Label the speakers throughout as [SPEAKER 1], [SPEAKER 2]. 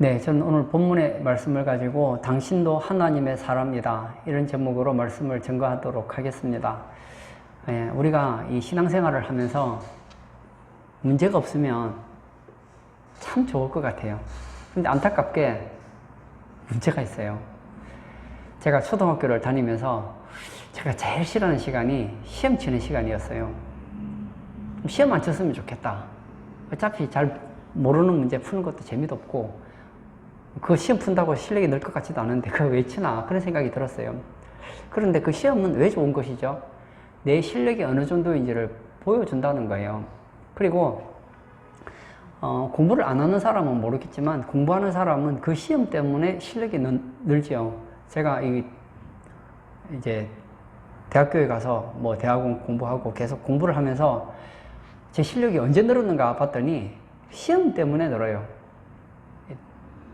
[SPEAKER 1] 네, 저는 오늘 본문의 말씀을 가지고 당신도 하나님의 사람이다, 이런 제목으로 말씀을 전가하도록 하겠습니다. 우리가 이 신앙생활을 하면서 문제가 없으면 참 좋을 것 같아요. 근데 안타깝게 문제가 있어요. 제가 초등학교를 다니면서 제가 제일 싫어하는 시간이 시험 치는 시간이었어요. 시험 안 쳤으면 좋겠다. 어차피 잘 모르는 문제 푸는 것도 재미도 없고, 그 시험 푼다고 실력이 늘 것 같지도 않은데 그걸 왜 치나, 그런 생각이 들었어요. 그런데 그 시험은 왜 좋은 것이죠? 내 실력이 어느 정도인지를 보여준다는 거예요. 그리고 공부를 안 하는 사람은 모르겠지만 공부하는 사람은 그 시험 때문에 실력이 늘죠. 제가 이제 대학교에 가서 뭐 대학원 공부하고 계속 공부를 하면서 제 실력이 언제 늘었는가 봤더니 시험 때문에 늘어요.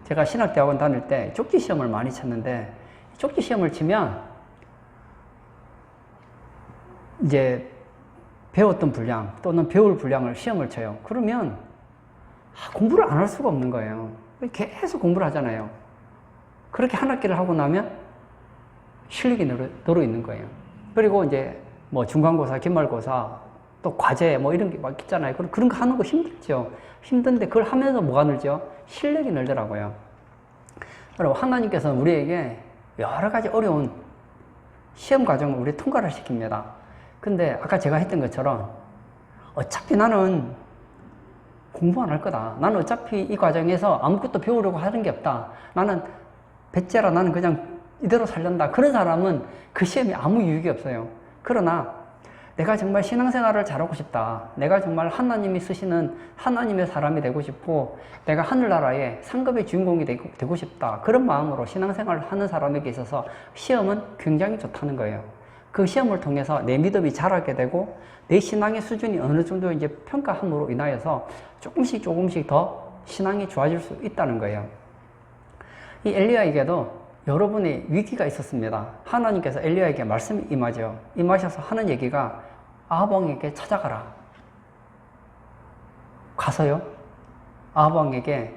[SPEAKER 1] 제가 신학대학원 다닐 때 쪽지 시험을 많이 쳤는데, 쪽지 시험을 치면 이제 배웠던 분량 또는 배울 분량을 시험을 쳐요. 그러면 공부를 안 할 수가 없는 거예요. 계속 공부를 하잖아요. 그렇게 한 학기를 하고 나면 실력이 늘어 있는 거예요. 그리고 이제 뭐 중간고사, 기말고사, 또 과제 뭐 이런 게 막 있잖아요. 그런 거 하는 거 힘들죠. 힘든데 그걸 하면서 뭐가 늘죠? 실력이 늘더라고요. 여러분, 하나님께서는 우리에게 여러 가지 어려운 시험 과정을 우리 통과를 시킵니다. 근데 아까 제가 했던 것처럼 어차피 나는 공부 안 할 거다. 나는 어차피 이 과정에서 아무것도 배우려고 하는 게 없다. 나는 배째라, 나는 그냥 이대로 살란다. 그런 사람은 그 시험이 아무 유익이 없어요. 그러나 내가 정말 신앙생활을 잘하고 싶다. 내가 정말 하나님이 쓰시는 하나님의 사람이 되고 싶고, 내가 하늘나라의 상급의 주인공이 되고 싶다. 그런 마음으로 신앙생활을 하는 사람에게 있어서 시험은 굉장히 좋다는 거예요. 그 시험을 통해서 내 믿음이 자라게 되고, 내 신앙의 수준이 어느 정도 이제 평가함으로 인하여서 조금씩 더 신앙이 좋아질 수 있다는 거예요. 이 엘리야에게도 여러분의 위기가 있었습니다. 하나님께서 엘리야에게 말씀이 임하죠. 임하셔서 하는 얘기가 아합 왕에게 찾아가라. 가서요, 아합 왕에게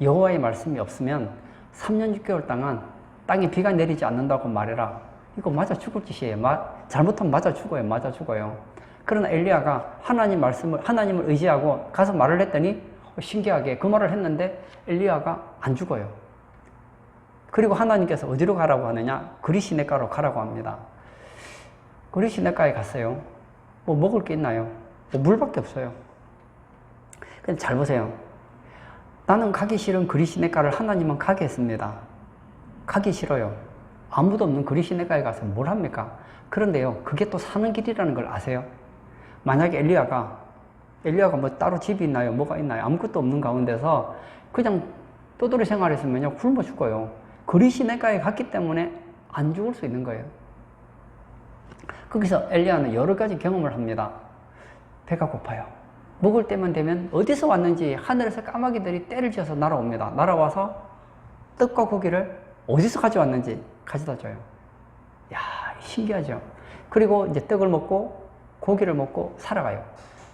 [SPEAKER 1] 여호와의 말씀이 없으면 3년 6개월 동안 땅에 비가 내리지 않는다고 말해라. 이거 맞아 죽을 짓이에요. 잘못하면 맞아 죽어요. 그러나 엘리야가 하나님을 의지하고 가서 말을 했더니 신기하게 그 말을 했는데 엘리야가 안 죽어요. 그리고 하나님께서 어디로 가라고 하느냐? 그리시네가로 가라고 합니다. 그리시네가에 갔어요. 뭐 먹을 게 있나요? 뭐 물밖에 없어요. 근데 잘 보세요. 나는 가기 싫은 그리시네가를 하나님은 가게 했습니다. 가기 싫어요. 아무도 없는 그리시네가에 가서 뭘 합니까? 그런데요, 그게 또 사는 길이라는 걸 아세요? 만약에 엘리야가 뭐 따로 집이 있나요? 뭐가 있나요? 아무것도 없는 가운데서 그냥 떠돌이 생활했으면요, 굶어 죽어요. 그리시네가에 갔기 때문에 안 죽을 수 있는 거예요. 거기서 엘리야는 여러 가지 경험을 합니다. 배가 고파요. 먹을 때만 되면 어디서 왔는지 하늘에서 까마귀들이 떼를 지어서 날아옵니다. 날아와서 떡과 고기를 어디서 가져왔는지 가져다 줘요. 야, 신기하죠? 그리고 이제 떡을 먹고 고기를 먹고 살아가요.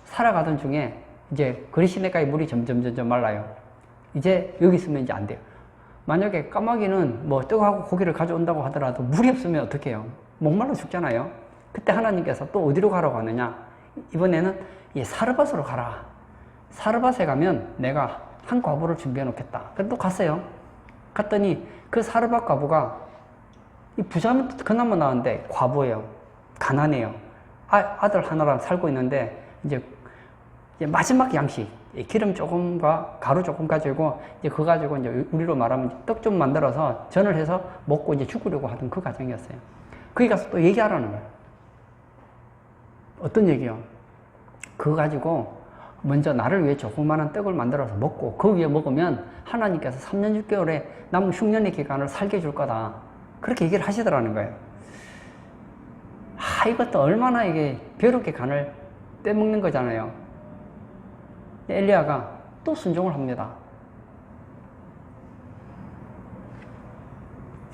[SPEAKER 1] 살아가던 중에 이제 그리시네가의 물이 점점 말라요. 이제 여기 있으면 이제 안 돼요. 만약에 까마귀는 뭐 떡하고 고기를 가져온다고 하더라도 물이 없으면 어떻게 해요? 목말라 죽잖아요. 그때 하나님께서 또 어디로 가라고 하느냐? 이번에는 이 사르밧으로 가라. 사르밧에 가면 내가 한 과부를 준비해 놓겠다. 그래서 또 갔어요. 갔더니 그 사르밧 과부가 이 부자는 그나마 나은데 과부예요. 가난해요. 아들 하나랑 살고 있는데 이제 마지막 양식, 기름 조금과 가루 조금 가지고 이제 그거 가지고 이제 우리로 말하면 떡 좀 만들어서 전을 해서 먹고 이제 죽으려고 하던 그 과정이었어요. 거기 가서 또 얘기하라는 거예요. 어떤 얘기요? 그거 가지고 먼저 나를 위해 조그마한 떡을 만들어서 먹고 그 위에 먹으면 하나님께서 3년 6개월에 남은 흉년의 기간을 살게 해줄 거다. 그렇게 얘기를 하시더라는 거예요. 이것도 얼마나 이게 벼룩의 간을 떼먹는 거잖아요. 엘리야가 또 순종을 합니다.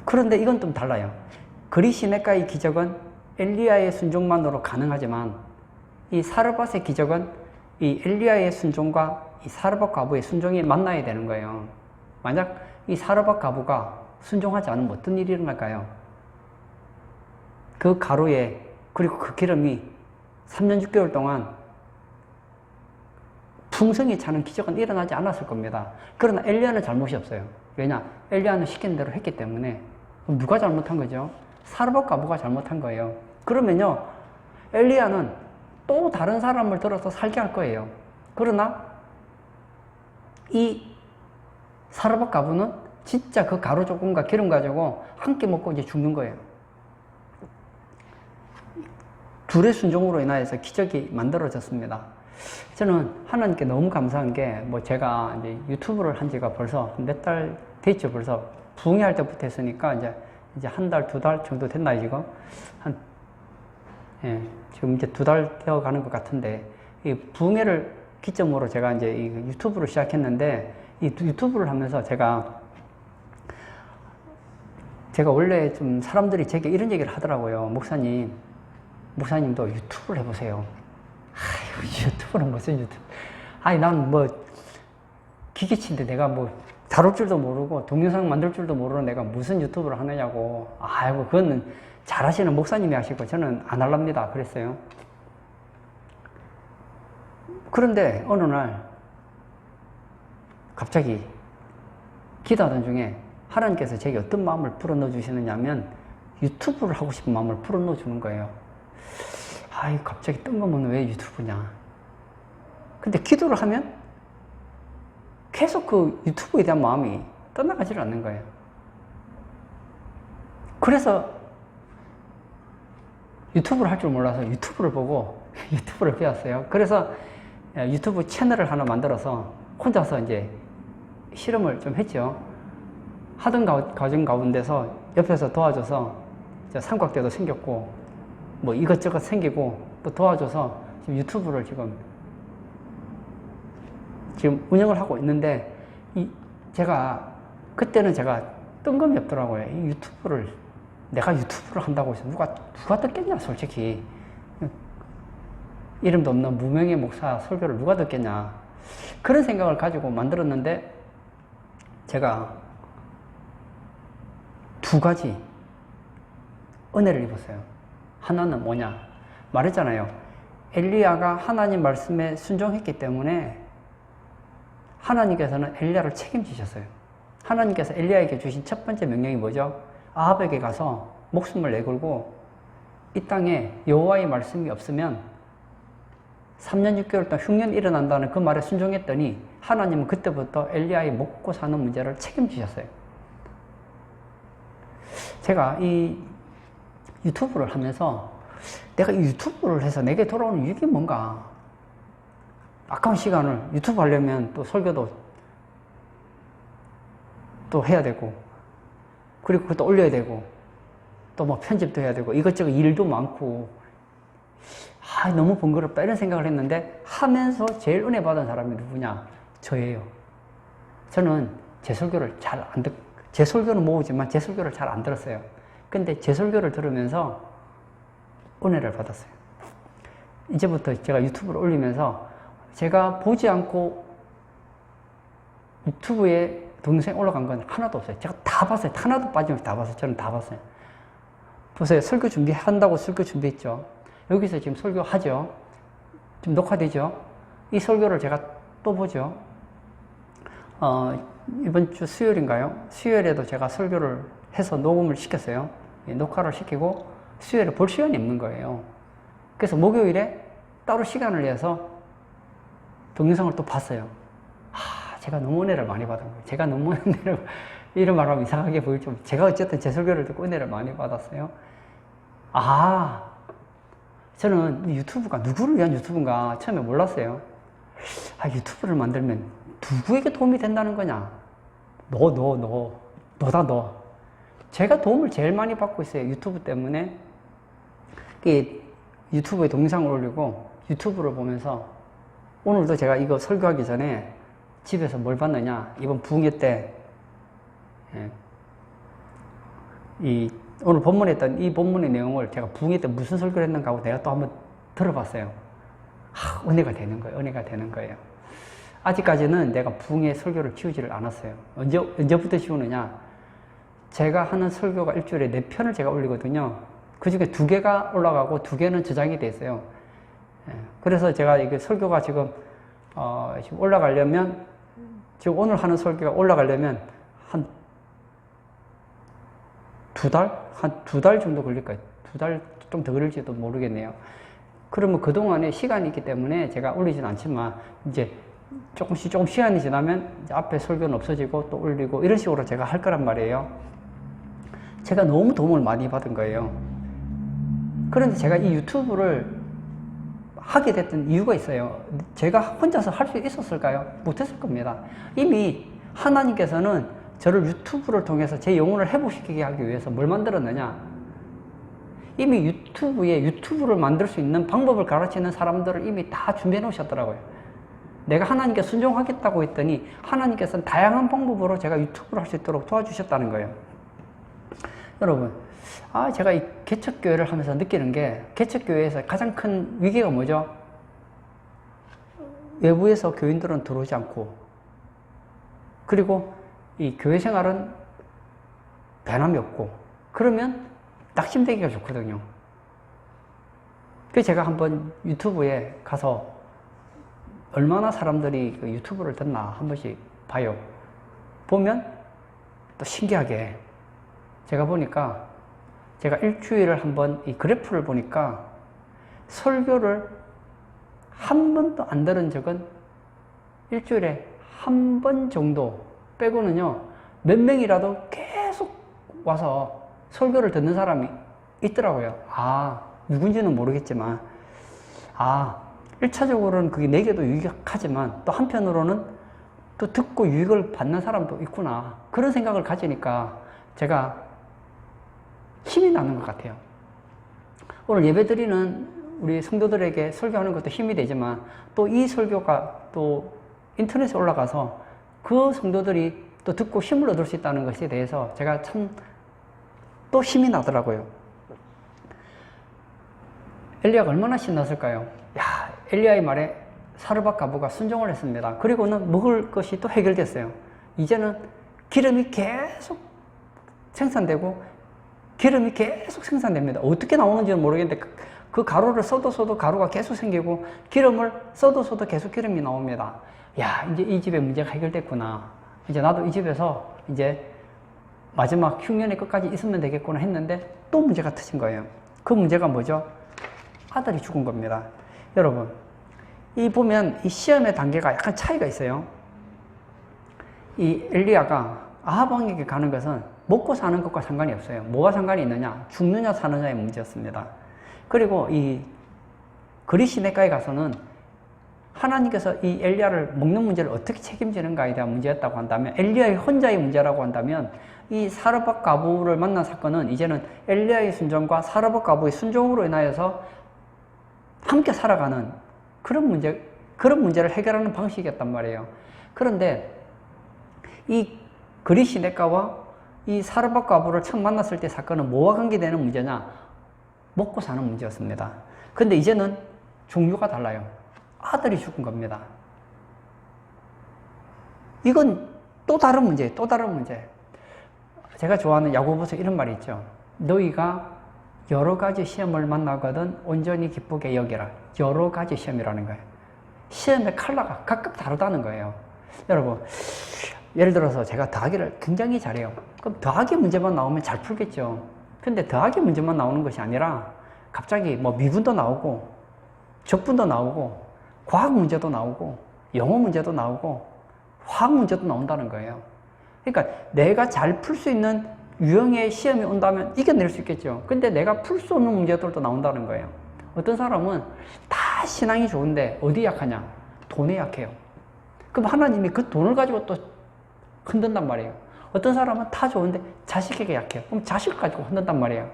[SPEAKER 1] 그런데 이건 좀 달라요. 그리시네가의 기적은 엘리야의 순종만으로 가능하지만 이 사르밧의 기적은 이 엘리야의 순종과 이 사르밧 과부의 순종이 만나야 되는 거예요. 만약 이 사르밧 가부가 순종하지 않으면 어떤 일이 일어날까요? 그 가루에, 그리고 그 기름이 3년 6개월 동안 풍성히 차는 기적은 일어나지 않았을 겁니다. 그러나 엘리야는 잘못이 없어요. 왜냐? 엘리야는 시킨 대로 했기 때문에. 누가 잘못한 거죠? 사르밧 가부가 잘못한 거예요. 그러면요, 엘리야는 또 다른 사람을 들어서 살게 할 거예요. 그러나 이 사르밧 가부는 진짜 그 가루 조금과 기름 가지고 한 끼 먹고 이제 죽는 거예요. 둘의 순종으로 인하여서 기적이 만들어졌습니다. 저는 하나님께 너무 감사한 게, 뭐 제가 이제 유튜브를 한 지가 벌써 몇 달 됐죠. 벌써 부흥회 때부터 했으니까 이제 한 달, 두 달 정도 됐나요, 지금? 지금 이제 2달 되어 가는 것 같은데, 이 부흥회를 기점으로 제가 이제 이 유튜브를 시작했는데, 이 유튜브를 하면서 제가 원래 좀 사람들이 제게 이런 얘기를 하더라고요. 목사님도 유튜브를 해보세요. 아유, 유튜브는 무슨 유튜브. 아니, 난 뭐, 기계치인데 내가 뭐, 다룰 줄도 모르고, 동영상 만들 줄도 모르는 내가 무슨 유튜브를 하느냐고. 아이고, 그거는 잘하시는 목사님이 하시고, 저는 안 할랍니다. 그랬어요. 그런데, 어느 날, 갑자기, 기도하던 중에, 하나님께서 제게 어떤 마음을 불어넣어 주시느냐면, 유튜브를 하고 싶은 마음을 불어넣어 주는 거예요. 아이, 갑자기 뜬금없는 왜 유튜브냐. 근데 기도를 하면 계속 그 유튜브에 대한 마음이 떠나가지를 않는 거예요. 그래서 유튜브를 할 줄 몰라서 유튜브를 보고 유튜브를 배웠어요. 그래서 유튜브 채널을 하나 만들어서 혼자서 이제 실험을 좀 했죠. 하던 과정 가운데서 옆에서 도와줘서 삼각대도 생겼고, 뭐 이것저것 생기고 또 도와줘서 지금 유튜브를 지금 운영을 하고 있는데, 그때는 제가 뜬금이 없더라고요. 내가 유튜브를 한다고 해서 누가 듣겠냐, 솔직히. 이름도 없는 무명의 목사 설교를 누가 듣겠냐. 그런 생각을 가지고 만들었는데, 제가 2가지 은혜를 입었어요. 하나는 뭐냐? 말했잖아요. 엘리야가 하나님 말씀에 순종했기 때문에 하나님께서는 엘리야를 책임지셨어요. 하나님께서 엘리야에게 주신 첫 번째 명령이 뭐죠? 아합에게 가서 목숨을 내걸고 이 땅에 여호와의 말씀이 없으면 3년 6개월 동안 흉년이 일어난다는 그 말에 순종했더니 하나님은 그때부터 엘리야의 먹고 사는 문제를 책임지셨어요. 제가 이 유튜브를 하면서 내가 이 유튜브를 해서 내게 돌아오는 이익이 뭔가, 아까운 시간을 유튜브 하려면 또 설교도 또 해야 되고, 그리고 그것도 올려야 되고, 또 뭐 편집도 해야 되고, 이것저것 일도 많고, 너무 번거롭다 이런 생각을 했는데, 하면서 제일 은혜 받은 사람이 누구냐? 저예요. 저는 제 설교를 제 설교는 모으지만 제 설교를 잘 안 들었어요. 근데 제 설교를 들으면서 은혜를 받았어요. 이제부터 제가 유튜브를 올리면서 제가 보지 않고 유튜브에 동영상이 올라간 건 하나도 없어요. 제가 다 봤어요. 하나도 빠짐없이 다 봤어요. 저는 다 봤어요. 보세요. 설교 준비한다고 설교 준비했죠. 여기서 지금 설교하죠. 지금 녹화되죠. 이 설교를 제가 또 보죠. 이번 주 수요일인가요? 수요일에도 제가 설교를 해서 녹음을 시켰어요. 녹화를 시키고 수요일에 볼 시간이 없는 거예요. 그래서 목요일에 따로 시간을 내서 동영상을 또 봤어요. 제가 너무 은혜를 많이 받은 거예요. 제가 너무 은혜를, 이런 말하면 이상하게 보일지, 제가 어쨌든 제 설교를 듣고 은혜를 많이 받았어요. 저는 유튜브가 누구를 위한 유튜브인가 처음에 몰랐어요. 유튜브를 만들면 누구에게 도움이 된다는 거냐? 너다, 너. 제가 도움을 제일 많이 받고 있어요. 유튜브 때문에. 유튜브에 동영상을 올리고 유튜브를 보면서, 오늘도 제가 이거 설교하기 전에 집에서 뭘 봤느냐? 이번 부흥회 때, 오늘 본문에 했던 이 본문의 내용을 제가 부흥회 때 무슨 설교를 했는가 하고 내가 또 한번 들어봤어요. 은혜가 되는 거예요. 은혜가 되는 거예요. 아직까지는 내가 부흥의 설교를 지우지를 않았어요. 언제부터 지우느냐? 제가 하는 설교가 일주일에 4편을 제가 올리거든요. 그 중에 2개가 올라가고 2개는 저장이 돼 있어요. 그래서 제가 이게 설교가 지금 올라가려면, 지금 오늘 하는 설교가 올라가려면 한 2달? 한 2달 정도 걸릴 거예요. 2달 좀 더 걸릴지도 모르겠네요. 그러면 그동안에 시간이 있기 때문에 제가 올리진 않지만, 이제 조금 시간이 지나면 이제 앞에 설교는 없어지고 또 올리고 이런 식으로 제가 할 거란 말이에요. 제가 너무 도움을 많이 받은 거예요. 그런데 제가 이 유튜브를 하게 됐던 이유가 있어요. 제가 혼자서 할 수 있었을까요? 못했을 겁니다. 이미 하나님께서는 저를 유튜브를 통해서 제 영혼을 회복시키게 하기 위해서 뭘 만들었느냐? 이미 유튜브를 만들 수 있는 방법을 가르치는 사람들을 이미 다 준비해 놓으셨더라고요. 내가 하나님께 순종하겠다고 했더니 하나님께서는 다양한 방법으로 제가 유튜브를 할 수 있도록 도와주셨다는 거예요. 여러분, 제가 이 개척교회를 하면서 느끼는 게, 개척교회에서 가장 큰 위기가 뭐죠? 외부에서 교인들은 들어오지 않고, 그리고 이 교회 생활은 변함이 없고, 그러면 낙심되기가 좋거든요. 그래서 제가 한번 유튜브에 가서 얼마나 사람들이 그 유튜브를 듣나 한 번씩 봐요. 보면 또 신기하게 제가 보니까, 제가 일주일을 한번 이 그래프를 보니까 설교를 한 번도 안 들은 적은 일주일에 한 번 정도 빼고는요, 몇 명이라도 계속 와서 설교를 듣는 사람이 있더라고요. 누군지는 모르겠지만, 1차적으로는 그게 내게도 유익하지만 또 한편으로는 또 듣고 유익을 받는 사람도 있구나. 그런 생각을 가지니까 제가 힘이 나는 것 같아요. 오늘 예배 드리는 우리 성도들에게 설교하는 것도 힘이 되지만, 또 이 설교가 또 인터넷에 올라가서 그 성도들이 또 듣고 힘을 얻을 수 있다는 것에 대해서 제가 참 또 힘이 나더라고요. 엘리야가 얼마나 신났을까요? 엘리야의 말에 사르밧 과부가 순종을 했습니다. 그리고는 먹을 것이 또 해결됐어요. 이제는 기름이 계속 생산되고 기름이 계속 생산됩니다. 어떻게 나오는지는 모르겠는데 그 가루를 써도 가루가 계속 생기고, 기름을 써도 계속 기름이 나옵니다. 이제 이 집의 문제가 해결됐구나. 이제 나도 이 집에서 이제 마지막 흉년의 끝까지 있으면 되겠구나 했는데 또 문제가 터진 거예요. 그 문제가 뭐죠? 아들이 죽은 겁니다. 여러분, 이 보면 이 시험의 단계가 약간 차이가 있어요. 이 엘리야가 아합 왕에게 가는 것은 먹고 사는 것과 상관이 없어요. 뭐가 상관이 있느냐? 죽느냐 사느냐의 문제였습니다. 그리고 이 그리 시내가에 가서는 하나님께서 이 엘리야를 먹는 문제를 어떻게 책임지는가에 대한 문제였다고 한다면, 엘리야의 혼자의 문제라고 한다면, 이 사르밧 과부를 만난 사건은 이제는 엘리야의 순종과 사르밧 과부의 순종으로 인하여서 함께 살아가는 그런 문제를 해결하는 방식이었단 말이에요. 그런데 이 그리 시내가와 이 사르밧 과부를 처음 만났을 때 사건은 뭐와 관계되는 문제냐? 먹고 사는 문제였습니다. 근데 이제는 종류가 달라요. 아들이 죽은 겁니다. 이건 또 다른 문제예요. 또 다른 문제. 제가 좋아하는 야고보서 이런 말이 있죠. 너희가 여러 가지 시험을 만나거든 온전히 기쁘게 여기라. 여러 가지 시험이라는 거예요. 시험의 컬러가 각각 다르다는 거예요. 여러분, 예를 들어서 제가 더하기를 굉장히 잘해요. 그럼 더하기 문제만 나오면 잘 풀겠죠. 근데 더하기 문제만 나오는 것이 아니라 갑자기 뭐 미분도 나오고 적분도 나오고 과학 문제도 나오고 영어 문제도 나오고 화학 문제도 나온다는 거예요. 그러니까 내가 잘 풀 수 있는 유형의 시험이 온다면 이겨낼 수 있겠죠. 근데 내가 풀 수 없는 문제들도 나온다는 거예요. 어떤 사람은 다 신앙이 좋은데 어디 약하냐? 돈에 약해요. 그럼 하나님이 그 돈을 가지고 또 흔든단 말이에요. 어떤 사람은 다 좋은데 자식에게 약해요. 그럼 자식을 가지고 흔든단 말이에요.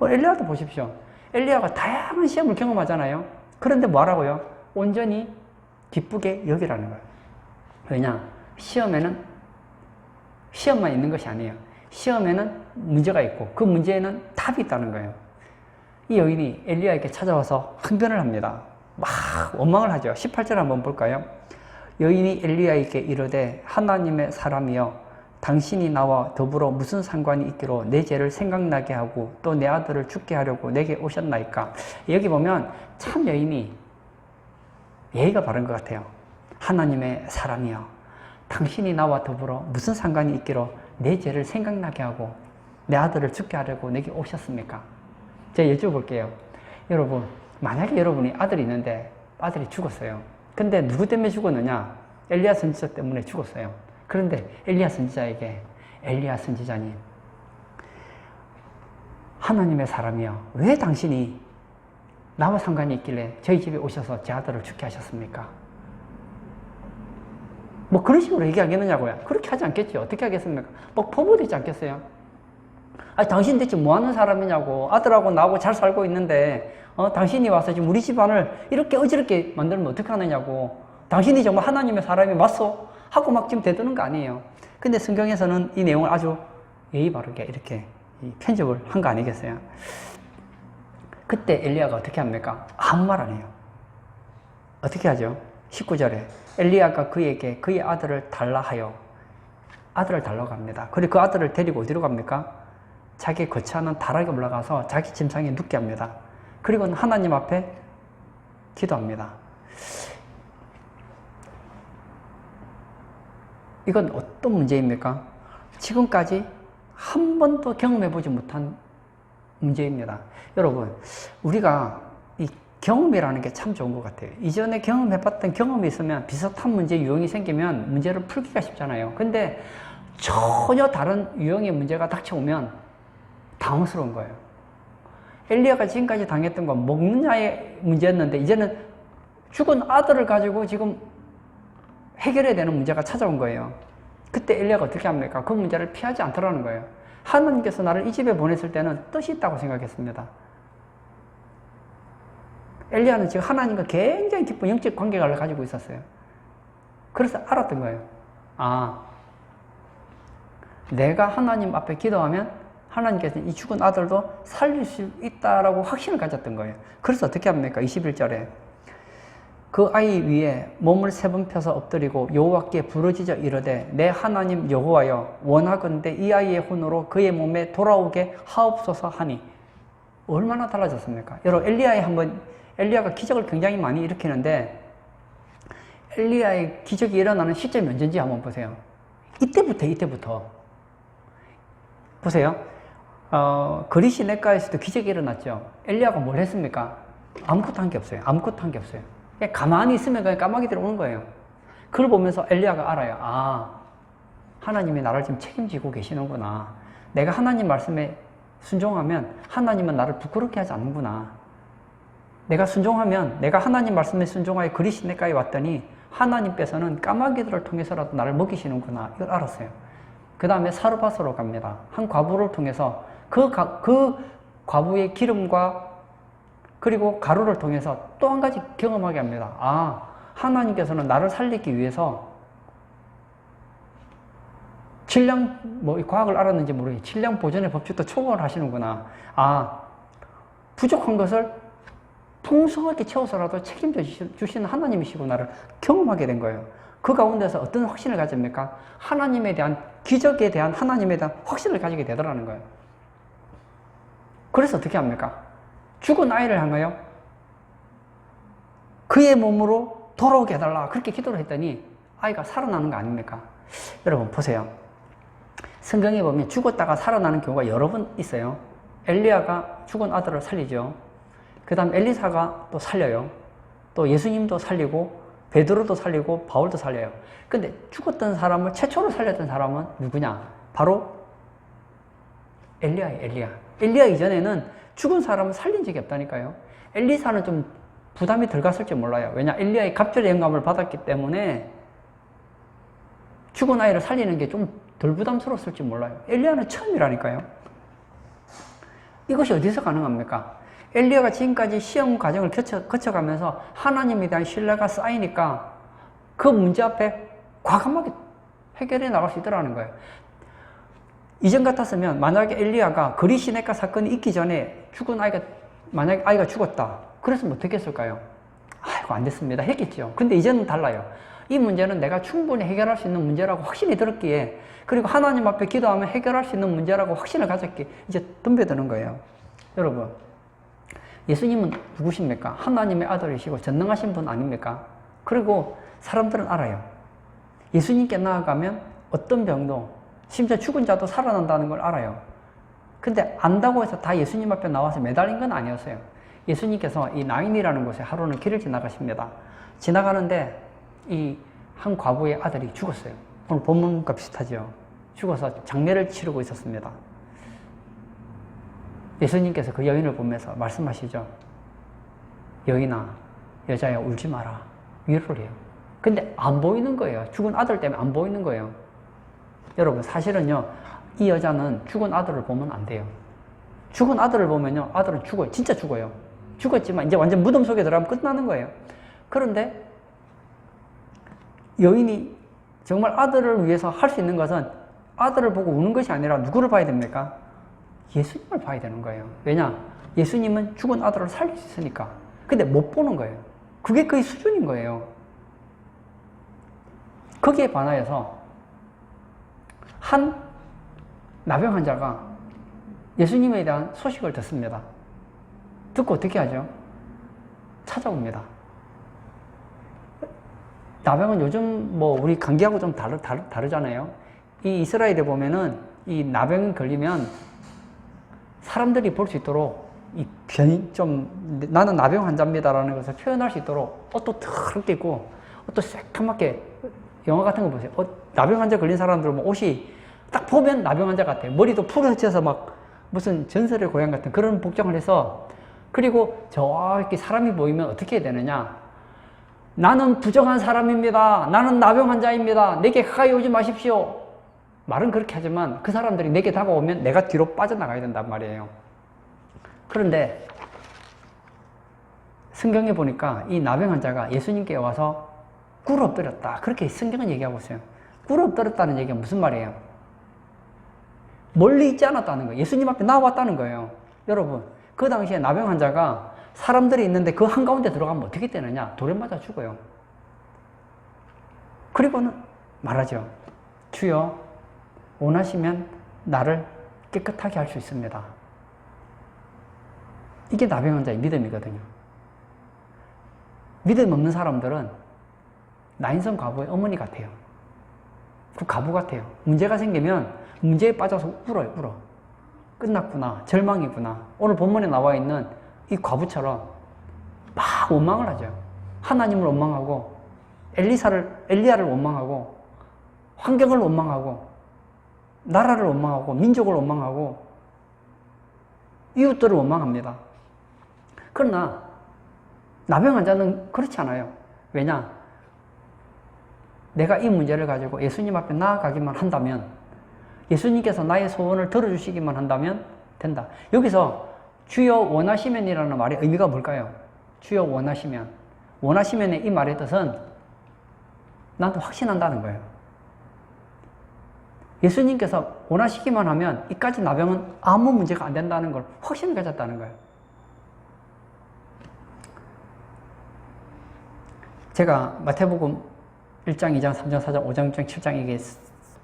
[SPEAKER 1] 엘리야도 보십시오. 엘리야가 다양한 시험을 경험하잖아요. 그런데 뭐라고요? 온전히 기쁘게 여기라는 거예요. 왜냐? 시험만 있는 것이 아니에요. 시험에는 문제가 있고 그 문제에는 답이 있다는 거예요. 이 여인이 엘리야에게 찾아와서 항변을 합니다. 막 원망을 하죠. 18절 한번 볼까요? 여인이 엘리야에게 이르되 하나님의 사람이여 당신이 나와 더불어 무슨 상관이 있기로 내 죄를 생각나게 하고 또 내 아들을 죽게 하려고 내게 오셨나이까. 여기 보면 참 여인이 예의가 바른 것 같아요. 하나님의 사람이여 당신이 나와 더불어 무슨 상관이 있기로 내 죄를 생각나게 하고 내 아들을 죽게 하려고 내게 오셨습니까? 제가 여쭤볼게요. 여러분, 만약에 여러분이 아들이 있는데 아들이 죽었어요. 근데 누구 때문에 죽었느냐? 엘리야 선지자 때문에 죽었어요. 그런데 엘리야 선지자에게 엘리야 선지자님, 하나님의 사람이여 왜 당신이 나와 상관이 있길래 저희 집에 오셔서 제 아들을 죽게 하셨습니까? 뭐 그런 식으로 얘기하겠느냐고요? 그렇게 하지 않겠죠. 어떻게 하겠습니까? 뭐 포부되지 않겠어요? 아니 당신 대체 뭐 하는 사람이냐고. 아들하고 나하고 잘 살고 있는데 당신이 와서 지금 우리 집안을 이렇게 어지럽게 만들면 어떡하느냐고. 당신이 정말 하나님의 사람이 맞소? 하고 막 지금 대드는 거 아니에요. 근데 성경에서는 이 내용을 아주 예의 바르게 이렇게 편집을 한 거 아니겠어요? 그때 엘리야가 어떻게 합니까? 아무 말 안 해요. 어떻게 하죠? 19절에 엘리야가 그에게 그의 아들을 달라 하여 아들을 달라고 합니다. 그리고 그 아들을 데리고 어디로 갑니까? 자기 거처하는 다락에 올라가서 자기 침상에 눕게 합니다. 그리고는 하나님 앞에 기도합니다. 이건 어떤 문제입니까? 지금까지 한 번도 경험해보지 못한 문제입니다. 여러분, 우리가 이 경험이라는 게 참 좋은 것 같아요. 이전에 경험해봤던 경험이 있으면 비슷한 문제 유형이 생기면 문제를 풀기가 쉽잖아요. 근데 전혀 다른 유형의 문제가 닥쳐오면 당황스러운 거예요. 엘리야가 지금까지 당했던 건 먹느냐의 문제였는데 이제는 죽은 아들을 가지고 지금 해결해야 되는 문제가 찾아온 거예요. 그때 엘리야가 어떻게 합니까? 그 문제를 피하지 않더라는 거예요. 하나님께서 나를 이 집에 보냈을 때는 뜻이 있다고 생각했습니다. 엘리야는 지금 하나님과 굉장히 깊은 영적 관계를 가지고 있었어요. 그래서 알았던 거예요. 아, 내가 하나님 앞에 기도하면 하나님께서 이 죽은 아들도 살릴 수 있다라고 확신을 가졌던 거예요. 그래서 어떻게 합니까? 21절에 그 아이 위에 몸을 3번 펴서 엎드리고 여호와께 부르짖어 이르되 내 하나님 여호와여 원하건대 이 아이의 혼으로 그의 몸에 돌아오게 하옵소서 하니. 얼마나 달라졌습니까? 여러분, 엘리야가 기적을 굉장히 많이 일으키는데 엘리야의 기적이 일어나는 시점이 언제인지 한번 보세요. 이때부터 보세요. 그리시 냇가에서도 기적이 일어났죠. 엘리야가 뭘 했습니까? 아무것도 한 게 없어요. 그냥 가만히 있으면 그냥 까마귀 들어오는 거예요. 그걸 보면서 엘리야가 알아요. 아, 하나님이 나를 지금 책임지고 계시는구나. 내가 하나님 말씀에 순종하면 하나님은 나를 부끄럽게 하지 않는구나. 내가 하나님 말씀에 순종하여 그리시 냇가에 왔더니 하나님께서는 까마귀들을 통해서라도 나를 먹이시는구나. 이걸 알았어요. 그 다음에 사르밧으로 갑니다. 한 과부를 통해서 그 과부의 기름과 그리고 가루를 통해서 또 한 가지 경험하게 합니다. 아, 하나님께서는 나를 살리기 위해서 과학을 알았는지 모르겠어요. 질량 보존의 법칙도 초월하시는구나. 아, 부족한 것을 풍성하게 채워서라도 책임져 주시는 하나님이시구나를 경험하게 된 거예요. 그 가운데서 어떤 확신을 가집니까? 하나님에 대한, 기적에 대한 하나님에 대한 확신을 가지게 되더라는 거예요. 그래서 어떻게 합니까? 죽은 아이를 향하여 그의 몸으로 돌아오게 해달라. 그렇게 기도를 했더니 아이가 살아나는 거 아닙니까? 여러분 보세요. 성경에 보면 죽었다가 살아나는 경우가 여러 번 있어요. 엘리야가 죽은 아들을 살리죠. 그 다음 엘리사가 또 살려요. 또 예수님도 살리고 베드로도 살리고 바울도 살려요. 근데 죽었던 사람을 최초로 살렸던 사람은 누구냐? 바로 엘리야. 엘리야 이전에는 죽은 사람을 살린 적이 없다니까요. 엘리사는 좀 부담이 덜 갔을지 몰라요. 왜냐? 엘리야의 갑절의 영감을 받았기 때문에 죽은 아이를 살리는 게 좀 덜 부담스러웠을지 몰라요. 엘리야는 처음이라니까요. 이것이 어디서 가능합니까? 엘리야가 지금까지 시험 과정을 거쳐가면서 하나님에 대한 신뢰가 쌓이니까 그 문제 앞에 과감하게 해결해 나갈 수 있더라는 거예요. 이전 같았으면 만약에 엘리야가 그리시 냇가 사건이 있기 전에 죽은 아이가, 만약에 아이가 죽었다. 그래서 어떻게 했을까요? 아이고 안 됐습니다. 했겠죠. 근데 이제는 달라요. 이 문제는 내가 충분히 해결할 수 있는 문제라고 확신이 들었기에, 그리고 하나님 앞에 기도하면 해결할 수 있는 문제라고 확신을 가졌기에 이제 덤벼드는 거예요. 여러분, 예수님은 누구십니까? 하나님의 아들이시고 전능하신 분 아닙니까? 그리고 사람들은 알아요. 예수님께 나아가면 어떤 병도, 심지어 죽은 자도 살아난다는 걸 알아요. 근데 안다고 해서 다 예수님 앞에 나와서 매달린 건 아니었어요. 예수님께서 이 나인이라는 곳에 하루는 길을 지나가십니다. 지나가는데 이 한 과부의 아들이 죽었어요. 오늘 본문과 비슷하죠. 죽어서 장례를 치르고 있었습니다. 예수님께서 그 여인을 보면서 말씀하시죠. 여인아, 여자야, 울지 마라. 위로를 해요. 근데 안 보이는 거예요. 죽은 아들 때문에 안 보이는 거예요. 여러분, 사실은요, 이 여자는 죽은 아들을 보면 안 돼요. 죽은 아들을 보면요, 아들은 죽어요. 진짜 죽어요. 죽었지만 이제 완전 무덤 속에 들어가면 끝나는 거예요. 그런데 여인이 정말 아들을 위해서 할 수 있는 것은 아들을 보고 우는 것이 아니라 누구를 봐야 됩니까? 예수님을 봐야 되는 거예요. 왜냐? 예수님은 죽은 아들을 살릴 수 있으니까. 근데 못 보는 거예요. 그게 그의 수준인 거예요. 거기에 반하여서 한 나병 환자가 예수님에 대한 소식을 듣습니다. 듣고 어떻게 하죠? 찾아옵니다. 나병은 요즘 뭐 우리 감기하고 좀 다르잖아요. 이 이스라엘에 보면은 이 나병이 걸리면 사람들이 볼 수 있도록 이 변이 좀 나는 나병 환자입니다라는 것을 표현할 수 있도록 옷도 턱 입고 옷도 새까맣게, 영화 같은 거 보세요. 나병 환자 걸린 사람들 뭐 옷이 딱 보면 나병 환자 같아요. 머리도 풀어헤쳐서 막 무슨 전설의 고향 같은 그런 복장을 해서, 그리고 저렇게 사람이 보이면 어떻게 해야 되느냐? 나는 부정한 사람입니다. 나는 나병 환자입니다. 내게 가까이 오지 마십시오. 말은 그렇게 하지만 그 사람들이 내게 다가오면 내가 뒤로 빠져나가야 된단 말이에요. 그런데 성경에 보니까 이 나병 환자가 예수님께 와서 꿇어 엎드렸다. 그렇게 성경은 얘기하고 있어요. 꿇어 엎드렸다는 얘기가 무슨 말이에요? 멀리 있지 않았다는 거예요. 예수님 앞에 나왔다는 거예요. 여러분, 그 당시에 나병 환자가 사람들이 있는데 그 한가운데 들어가면 어떻게 되느냐? 돌에 맞아 죽어요. 그리고는 말하죠. 주여, 원하시면 나를 깨끗하게 할 수 있습니다. 이게 나병 환자의 믿음이거든요. 믿음 없는 사람들은 나인성 과부의 어머니 같아요. 그 과부 같아요. 문제가 생기면 문제에 빠져서 울어요, 울어. 끝났구나, 절망이구나. 오늘 본문에 나와 있는 이 과부처럼 막 원망을 하죠. 하나님을 원망하고, 엘리야를 원망하고, 환경을 원망하고, 나라를 원망하고, 민족을 원망하고, 이웃들을 원망합니다. 그러나 나병 환자는 그렇지 않아요. 왜냐? 내가 이 문제를 가지고 예수님 앞에 나아가기만 한다면, 예수님께서 나의 소원을 들어주시기만 한다면 된다. 여기서 주여 원하시면이라는 말의 의미가 뭘까요? 주여 원하시면. 원하시면의 이 말의 뜻은 나한테 확신한다는 거예요. 예수님께서 원하시기만 하면 이까지 나병은 아무 문제가 안 된다는 걸 확신을 가졌다는 거예요. 제가 마태복음 1장, 2장, 3장, 4장, 5장, 6장, 7장 이게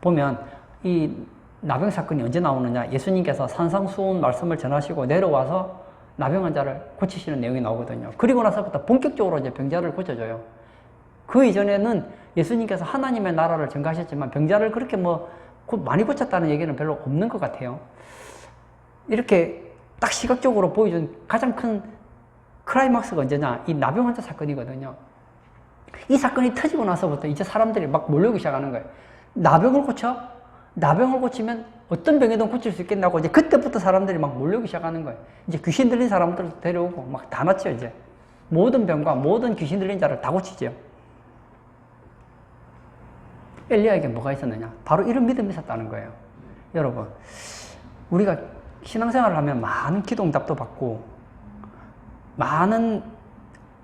[SPEAKER 1] 보면 이 나병 사건이 언제 나오느냐? 예수님께서 산상수훈 말씀을 전하시고 내려와서 나병 환자를 고치시는 내용이 나오거든요. 그리고 나서부터 본격적으로 이제 병자를 고쳐줘요. 그 이전에는 예수님께서 하나님의 나라를 전가하셨지만 병자를 그렇게 뭐 많이 고쳤다는 얘기는 별로 없는 것 같아요. 이렇게 딱 시각적으로 보여준 가장 큰 클라이막스가 언제냐? 이 나병 환자 사건이거든요. 이 사건이 터지고 나서부터 이제 사람들이 막 몰려오기 시작하는 거예요. 나병을 고쳐? 나병을 고치면 어떤 병에도 고칠 수 있겠냐고 이제 그때부터 사람들이 막 몰려오기 시작하는 거예요. 이제 귀신 들린 사람들을 데려오고 막 다 낫죠, 이제. 모든 병과 모든 귀신 들린 자를 다 고치죠. 엘리야에게 뭐가 있었느냐? 바로 이런 믿음이 있었다는 거예요. 여러분, 우리가 신앙생활을 하면 많은 기도 응답도 받고 많은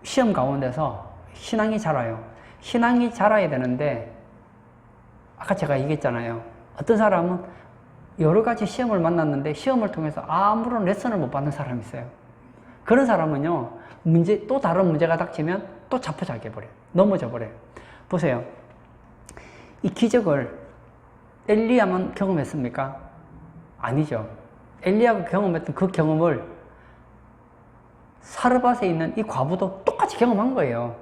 [SPEAKER 1] 시험 가운데서 신앙이 자라요. 신앙이 자라야 되는데 아까 제가 얘기했잖아요. 어떤 사람은 여러 가지 시험을 만났는데 시험을 통해서 아무런 레슨을 못 받는 사람이 있어요. 그런 사람은요, 또 다른 문제가 닥치면 또 자포자기해버려요. 넘어져 버려요. 보세요. 이 기적을 엘리야만 경험했습니까? 아니죠. 엘리야가 경험했던 그 경험을 사르밧에 있는 이 과부도 똑같이 경험한 거예요.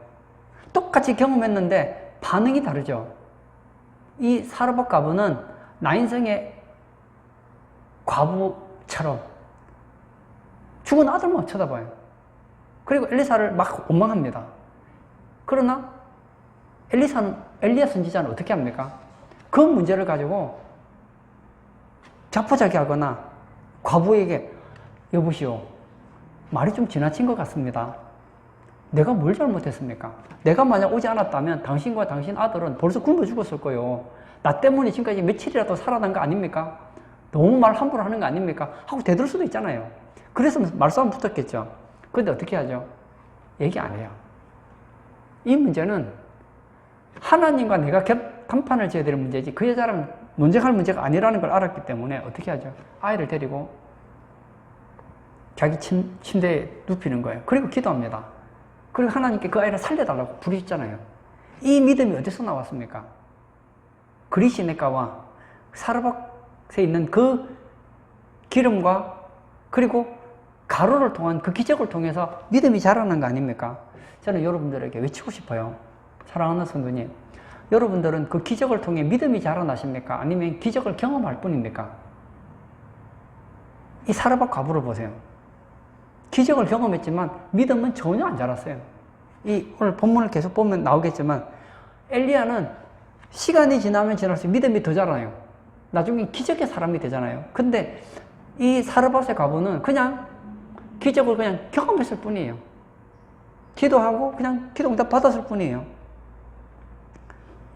[SPEAKER 1] 똑같이 경험했는데 반응이 다르죠. 이 사르밧 과부는 나인성의 과부처럼 죽은 아들만 쳐다봐요. 그리고 엘리사를 막 원망합니다. 그러나 엘리야 선지자는 어떻게 합니까? 그 문제를 가지고 자포자기하거나 과부에게 여보시오, 말이 좀 지나친 것 같습니다. 내가 뭘 잘못했습니까? 내가 만약 오지 않았다면 당신과 당신 아들은 벌써 굶어 죽었을 거예요. 나 때문에 지금까지 며칠이라도 살아난 거 아닙니까? 너무 말 함부로 하는 거 아닙니까? 하고 대들 수도 있잖아요. 그래서 말싸움 붙었겠죠. 그런데 어떻게 하죠? 얘기 안 해요. 이 문제는 하나님과 내가 단판을 지어야 될 문제지 그 여자랑 논쟁할 문제가 아니라는 걸 알았기 때문에 어떻게 하죠? 아이를 데리고 자기 침대에 눕히는 거예요. 그리고 기도합니다. 그리고 하나님께 그 아이를 살려달라고 부르셨잖아요. 이 믿음이 어디서 나왔습니까? 그리시네가와 사르밧에 있는 그 기름과 그리고 가루를 통한 그 기적을 통해서 믿음이 자라는 거 아닙니까? 저는 여러분들에게 외치고 싶어요. 사랑하는 성도님, 여러분들은 그 기적을 통해 믿음이 자라나십니까? 아니면 기적을 경험할 뿐입니까? 이 사르밧 과부를 보세요. 기적을 경험했지만 믿음은 전혀 안 자랐어요. 오늘 본문을 계속 보면 나오겠지만 엘리야는 시간이 지나면 지날수록 믿음이 더 자라요. 나중에 기적의 사람이 되잖아요. 근데 이 사르밧의 과부는 그냥 기적을 그냥 경험했을 뿐이에요. 기도하고 그냥 기도 응답 받았을 뿐이에요.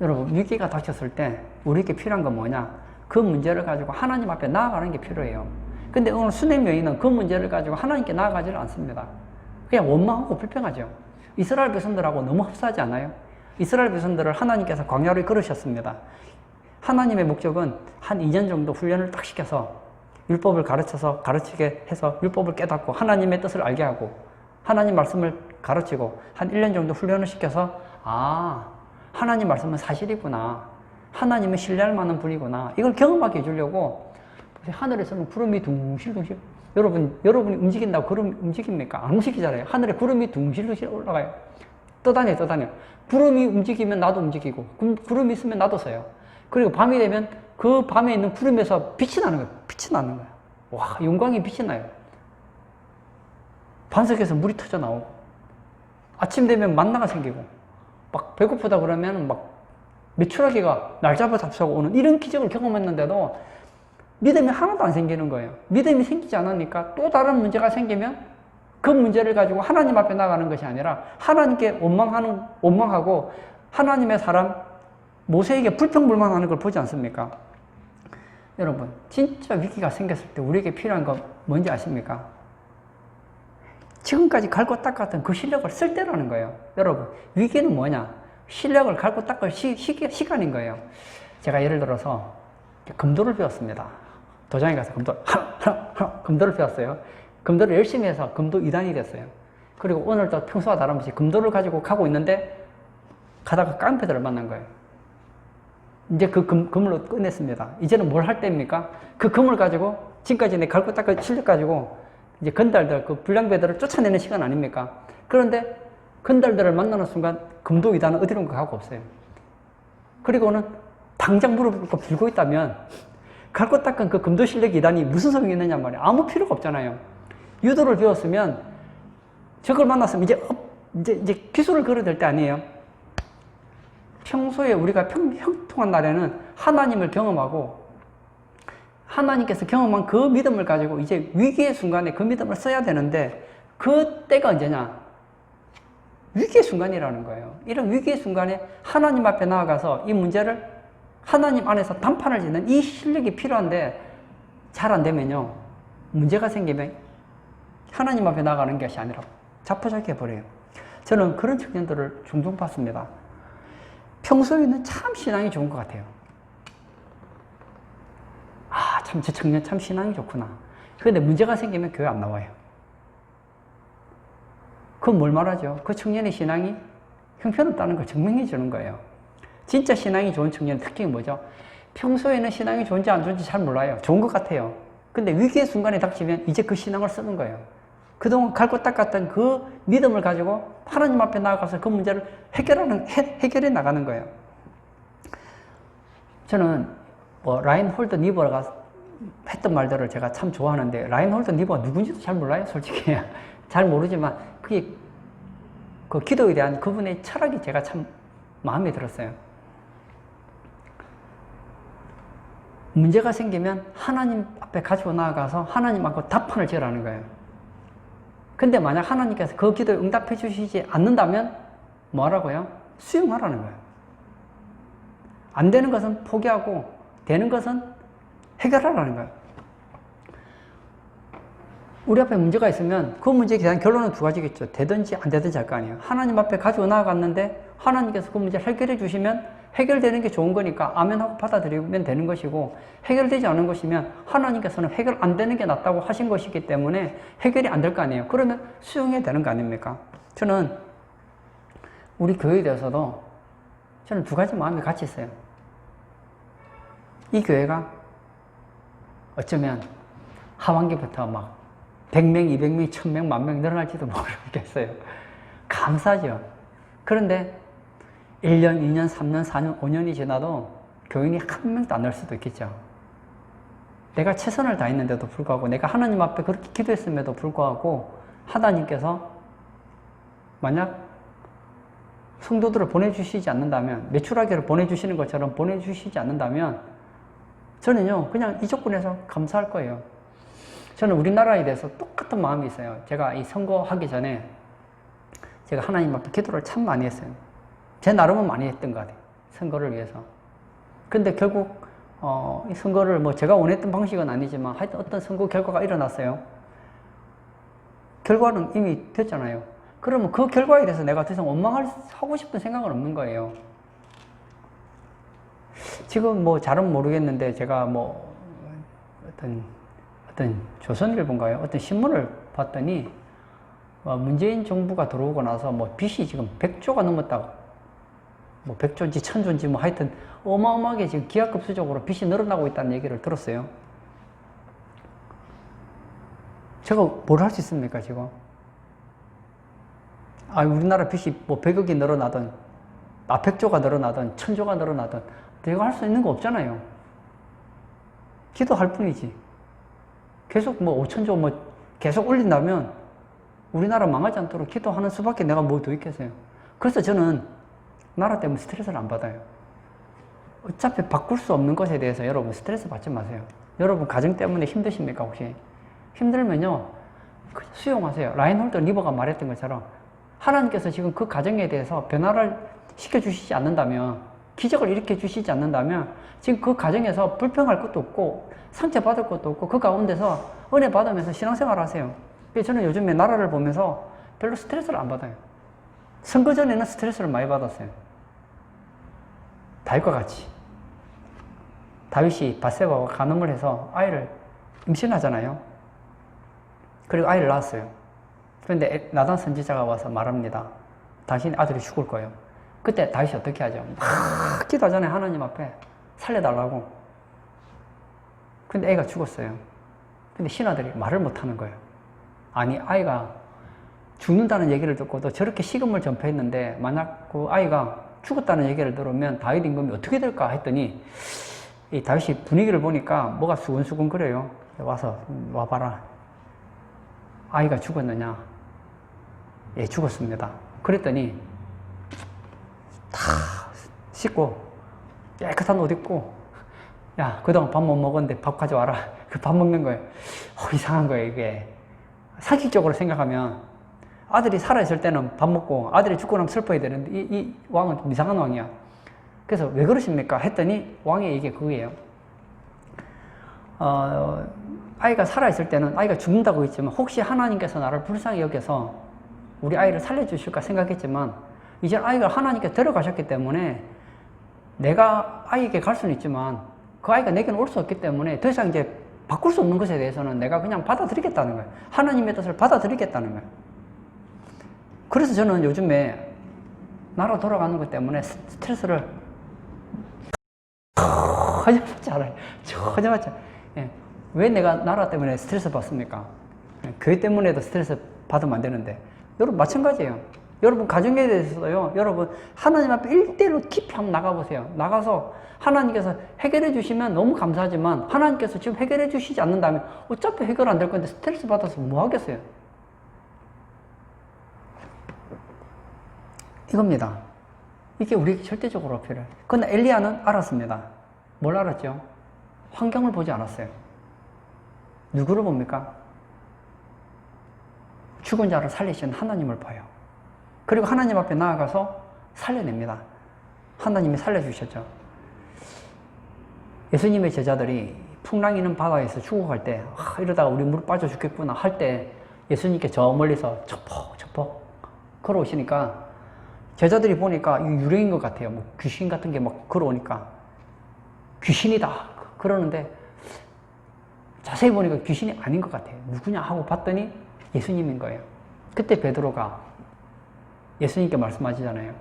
[SPEAKER 1] 여러분, 위기가 닥쳤을 때 우리에게 필요한 건 뭐냐? 그 문제를 가지고 하나님 앞에 나아가는 게 필요해요. 근데 오늘 수냄 여인은 그 문제를 가지고 하나님께 나아가지를 않습니다. 그냥 원망하고 불평하죠. 이스라엘 백성들하고 너무 흡사하지 않아요? 이스라엘 백성들을 하나님께서 광야로 이끌으셨습니다. 하나님의 목적은 한 2년 정도 훈련을 딱 시켜서 율법을 가르치게 해서 율법을 깨닫고 하나님의 뜻을 알게 하고 하나님 말씀을 가르치고 한 1년 정도 훈련을 시켜서 하나님 말씀은 사실이구나. 하나님은 신뢰할 만한 분이구나. 이걸 경험하게 해주려고 하늘에서는 구름이 둥실둥실 여러분이 움직인다고 구름이 움직입니까? 안 움직이잖아요. 하늘에 구름이 둥실둥실 올라가요. 떠다녀. 구름이 움직이면 나도 움직이고 구름이 있으면 나도 서요. 그리고 밤이 되면 그 밤에 있는 구름에서 빛이 나는 거예요. 와, 영광의 빛이 나요. 반석에서 물이 터져 나오고 아침 되면 만나가 생기고 막 배고프다 그러면 막 메추라기가 날 잡아오고 오는 이런 기적을 경험했는데도 믿음이 하나도 안 생기는 거예요. 믿음이 생기지 않으니까 또 다른 문제가 생기면 그 문제를 가지고 하나님 앞에 나가는 것이 아니라 하나님께 원망하고 하나님의 사람 모세에게 불평불만하는 걸 보지 않습니까? 여러분, 진짜 위기가 생겼을 때 우리에게 필요한 건 뭔지 아십니까? 지금까지 갈고 닦았던 그 실력을 쓸 때라는 거예요. 여러분, 위기는 뭐냐? 실력을 갈고 닦을 시간인 거예요. 제가 예를 들어서 금도를 배웠습니다. 도장에 가서 금도를 배웠어요. 금도를 열심히 해서 금도 2단이 됐어요. 그리고 오늘도 평소와 다름없이 금도를 가지고 가고 있는데 가다가 깡패들을 만난 거예요. 이제 그 그물로 끝냈습니다. 이제는 뭘 할 때입니까? 그 그물 가지고 지금까지 내 갈고 닦을 실력 가지고 이제 건달들, 그 불량배들을 쫓아내는 시간 아닙니까? 그런데 건달들을 만나는 순간 금도 2단은 어디론가 가고 없어요. 그리고는 당장 무릎을 꿇고 빌고 있다면 갈고 닦은 그 금도 실력 2단이 무슨 소용이 있느냐 말이에요. 아무 필요가 없잖아요. 유도를 배웠으면 적을 만났으면 이제 기술을 걸어댈 때 아니에요. 평소에 우리가 형통한 날에는 하나님을 경험하고 하나님께서 경험한 그 믿음을 가지고 이제 위기의 순간에 그 믿음을 써야 되는데 그 때가 언제냐? 위기의 순간이라는 거예요. 이런 위기의 순간에 하나님 앞에 나아가서 이 문제를 하나님 안에서 단판을 짓는 이 실력이 필요한데 잘 안 되면요. 문제가 생기면 하나님 앞에 나가는 것이 아니라 자포자기 해버려요. 저는 그런 청년들을 종종 봤습니다. 평소에는 참 신앙이 좋은 것 같아요. 저 청년 참 신앙이 좋구나. 그런데 문제가 생기면 교회 안 나와요. 그건 뭘 말하죠? 그 청년의 신앙이 형편없다는 걸 증명해 주는 거예요. 진짜 신앙이 좋은 청년의 특징이 뭐죠? 평소에는 신앙이 좋은지 안 좋은지 잘 몰라요. 좋은 것 같아요. 근데 위기의 순간에 닥치면 이제 그 신앙을 쓰는 거예요. 그동안 갈고 닦았던 그 믿음을 가지고 하나님 앞에 나아가서 그 문제를 해결해 나가는 거예요. 저는 라인홀드 니버가 했던 말들을 제가 참 좋아하는데, 라인홀드 니버가 누군지도 잘 몰라요, 솔직히. 잘 모르지만 그게 그 기도에 대한 그분의 철학이 제가 참 마음에 들었어요. 문제가 생기면 하나님 앞에 가지고 나아가서 하나님 앞에 답판을 지으라는 거예요. 근데 만약 하나님께서 그 기도에 응답해 주시지 않는다면 뭐하라고요? 수용하라는 거예요. 안 되는 것은 포기하고 되는 것은 해결하라는 거예요. 우리 앞에 문제가 있으면 그 문제에 대한 결론은 두 가지겠죠. 되든지 안 되든지 할 거 아니에요. 하나님 앞에 가지고 나아갔는데 하나님께서 그 문제를 해결해 주시면 해결되는 게 좋은 거니까 아멘하고 받아들이면 되는 것이고, 해결되지 않은 것이면 하나님께서는 해결 안 되는 게 낫다고 하신 것이기 때문에 해결이 안 될 거 아니에요. 그러면 수용해야 되는 거 아닙니까? 저는 우리 교회에 대해서도 저는 두 가지 마음이 같이 있어요. 이 교회가 어쩌면 하반기부터 막 100명, 200명, 1000명, 10,000명 늘어날지도 모르겠어요. 감사하죠. 그런데 1년, 2년, 3년, 4년, 5년이 지나도 교인이 한 명도 안 날 수도 있겠죠. 내가 최선을 다했는데도 불구하고, 내가 하나님 앞에 그렇게 기도했음에도 불구하고 하나님께서 만약 성도들을 보내주시지 않는다면, 메추라기를 보내주시는 것처럼 보내주시지 않는다면 저는요 그냥 이 조건에서 감사할 거예요. 저는 우리나라에 대해서 똑같은 마음이 있어요. 제가 이 선거하기 전에 제가 하나님 앞에 기도를 참 많이 했어요. 제 나름은 많이 했던 것 같아요. 선거를 위해서. 근데 결국 이 선거를 제가 원했던 방식은 아니지만 하여튼 어떤 선거 결과가 일어났어요. 결과는 이미 됐잖아요. 그러면 그 결과에 대해서 내가 더 이상 원망하고 싶은 생각은 없는 거예요. 지금 잘은 모르겠는데 제가 어떤 조선일보인가요? 어떤 신문을 봤더니 문재인 정부가 들어오고 나서 빚이 지금 100조가 넘었다고. 100조인지 1000조인지 하여튼 어마어마하게 지금 기하급수적으로 빚이 늘어나고 있다는 얘기를 들었어요. 제가 뭘 할 수 있습니까, 지금? 우리나라 빚이 100억이 늘어나든, 100조가 늘어나든, 1000조가 늘어나든, 내가 할 수 있는 거 없잖아요. 기도할 뿐이지. 계속 5,000조 계속 올린다면 우리나라 망하지 않도록 기도하는 수밖에 내가 뭐 더 있겠어요. 그래서 저는 나라 때문에 스트레스를 안 받아요. 어차피 바꿀 수 없는 것에 대해서 여러분 스트레스 받지 마세요. 여러분 가정 때문에 힘드십니까 혹시? 힘들면요 수용하세요. 라인홀드 니버가 말했던 것처럼 하나님께서 지금 그 가정에 대해서 변화를 시켜주시지 않는다면, 기적을 일으켜 주시지 않는다면 지금 그 가정에서 불평할 것도 없고 상처받을 것도 없고 그 가운데서 은혜 받으면서 신앙생활 하세요. 그래서 저는 요즘에 나라를 보면서 별로 스트레스를 안 받아요. 선거 전에는 스트레스를 많이 받았어요. 다윗과 같이. 다윗이 밧세바와 간음을 해서 아이를 임신하잖아요. 그리고 아이를 낳았어요. 그런데 나단 선지자가 와서 말합니다. 당신의 아들이 죽을 거예요. 그때 다윗이 어떻게 하죠? 막 기도하잖아요. 하나님 앞에 살려달라고. 근데 애가 죽었어요. 근데 신하들이 말을 못하는 거예요. 아니 아이가 죽는다는 얘기를 듣고도 저렇게 식음을 전폐했는데 만약 그 아이가 죽었다는 얘기를 들으면 다윗 임금이 어떻게 될까 했더니 이 다윗이 분위기를 보니까 뭐가 수근수근 그래요. 와서 와봐라. 아이가 죽었느냐? 예, 죽었습니다. 그랬더니 다 씻고 깨끗한 옷 입고 야 그동안 밥 못 먹었는데 밥 가져와라. 그 밥 먹는 거예요. 이상한 거예요 이게. 상식적으로 생각하면 아들이 살아있을 때는 밥 먹고 아들이 죽고 나면 슬퍼야 되는데 이 왕은 좀 이상한 왕이야. 그래서 왜 그러십니까? 했더니 왕의 얘기가 그거예요. 아이가 살아있을 때는 아이가 죽는다고 했지만 혹시 하나님께서 나를 불쌍히 여겨서 우리 아이를 살려주실까 생각했지만 이제 아이가 하나님께 데려가셨기 때문에 내가 아이에게 갈 수는 있지만 그 아이가 내게는 올 수 없기 때문에 더 이상 이제 바꿀 수 없는 것에 대해서는 내가 그냥 받아들이겠다는 거예요. 하나님의 뜻을 받아들이겠다는 거예요. 그래서 저는 요즘에 나라 돌아가는 것 때문에 스트레스를 전혀 받지 않아요. 전혀 받지 않아요. 예. 왜 내가 나라 때문에 스트레스 받습니까? 예. 교회 때문에도 스트레스 받으면 안 되는데. 여러분, 마찬가지예요. 여러분, 가정에 대해서도요, 여러분, 하나님 앞에 1대1로 깊이 한번 나가보세요. 나가서 하나님께서 해결해 주시면 너무 감사하지만, 하나님께서 지금 해결해 주시지 않는다면, 어차피 해결 안 될 건데 스트레스 받아서 뭐 하겠어요? 이겁니다. 이게 우리에게 절대적으로 필요해요. 그런데 엘리야는 알았습니다. 뭘 알았죠? 환경을 보지 않았어요. 누구를 봅니까? 죽은 자를 살리신 하나님을 봐요. 그리고 하나님 앞에 나아가서 살려냅니다. 하나님이 살려주셨죠. 예수님의 제자들이 풍랑이는 바다에서 죽어갈 때, 이러다가 우리 물 빠져 죽겠구나 할 때 예수님께 저 멀리서 척퍽 걸어오시니까 제자들이 보니까 이거 유령인 것 같아요. 뭐 귀신 같은 게 막 걸어오니까 귀신이다 그러는데 자세히 보니까 귀신이 아닌 것 같아요. 누구냐 하고 봤더니 예수님인 거예요. 그때 베드로가 예수님께 말씀하시잖아요.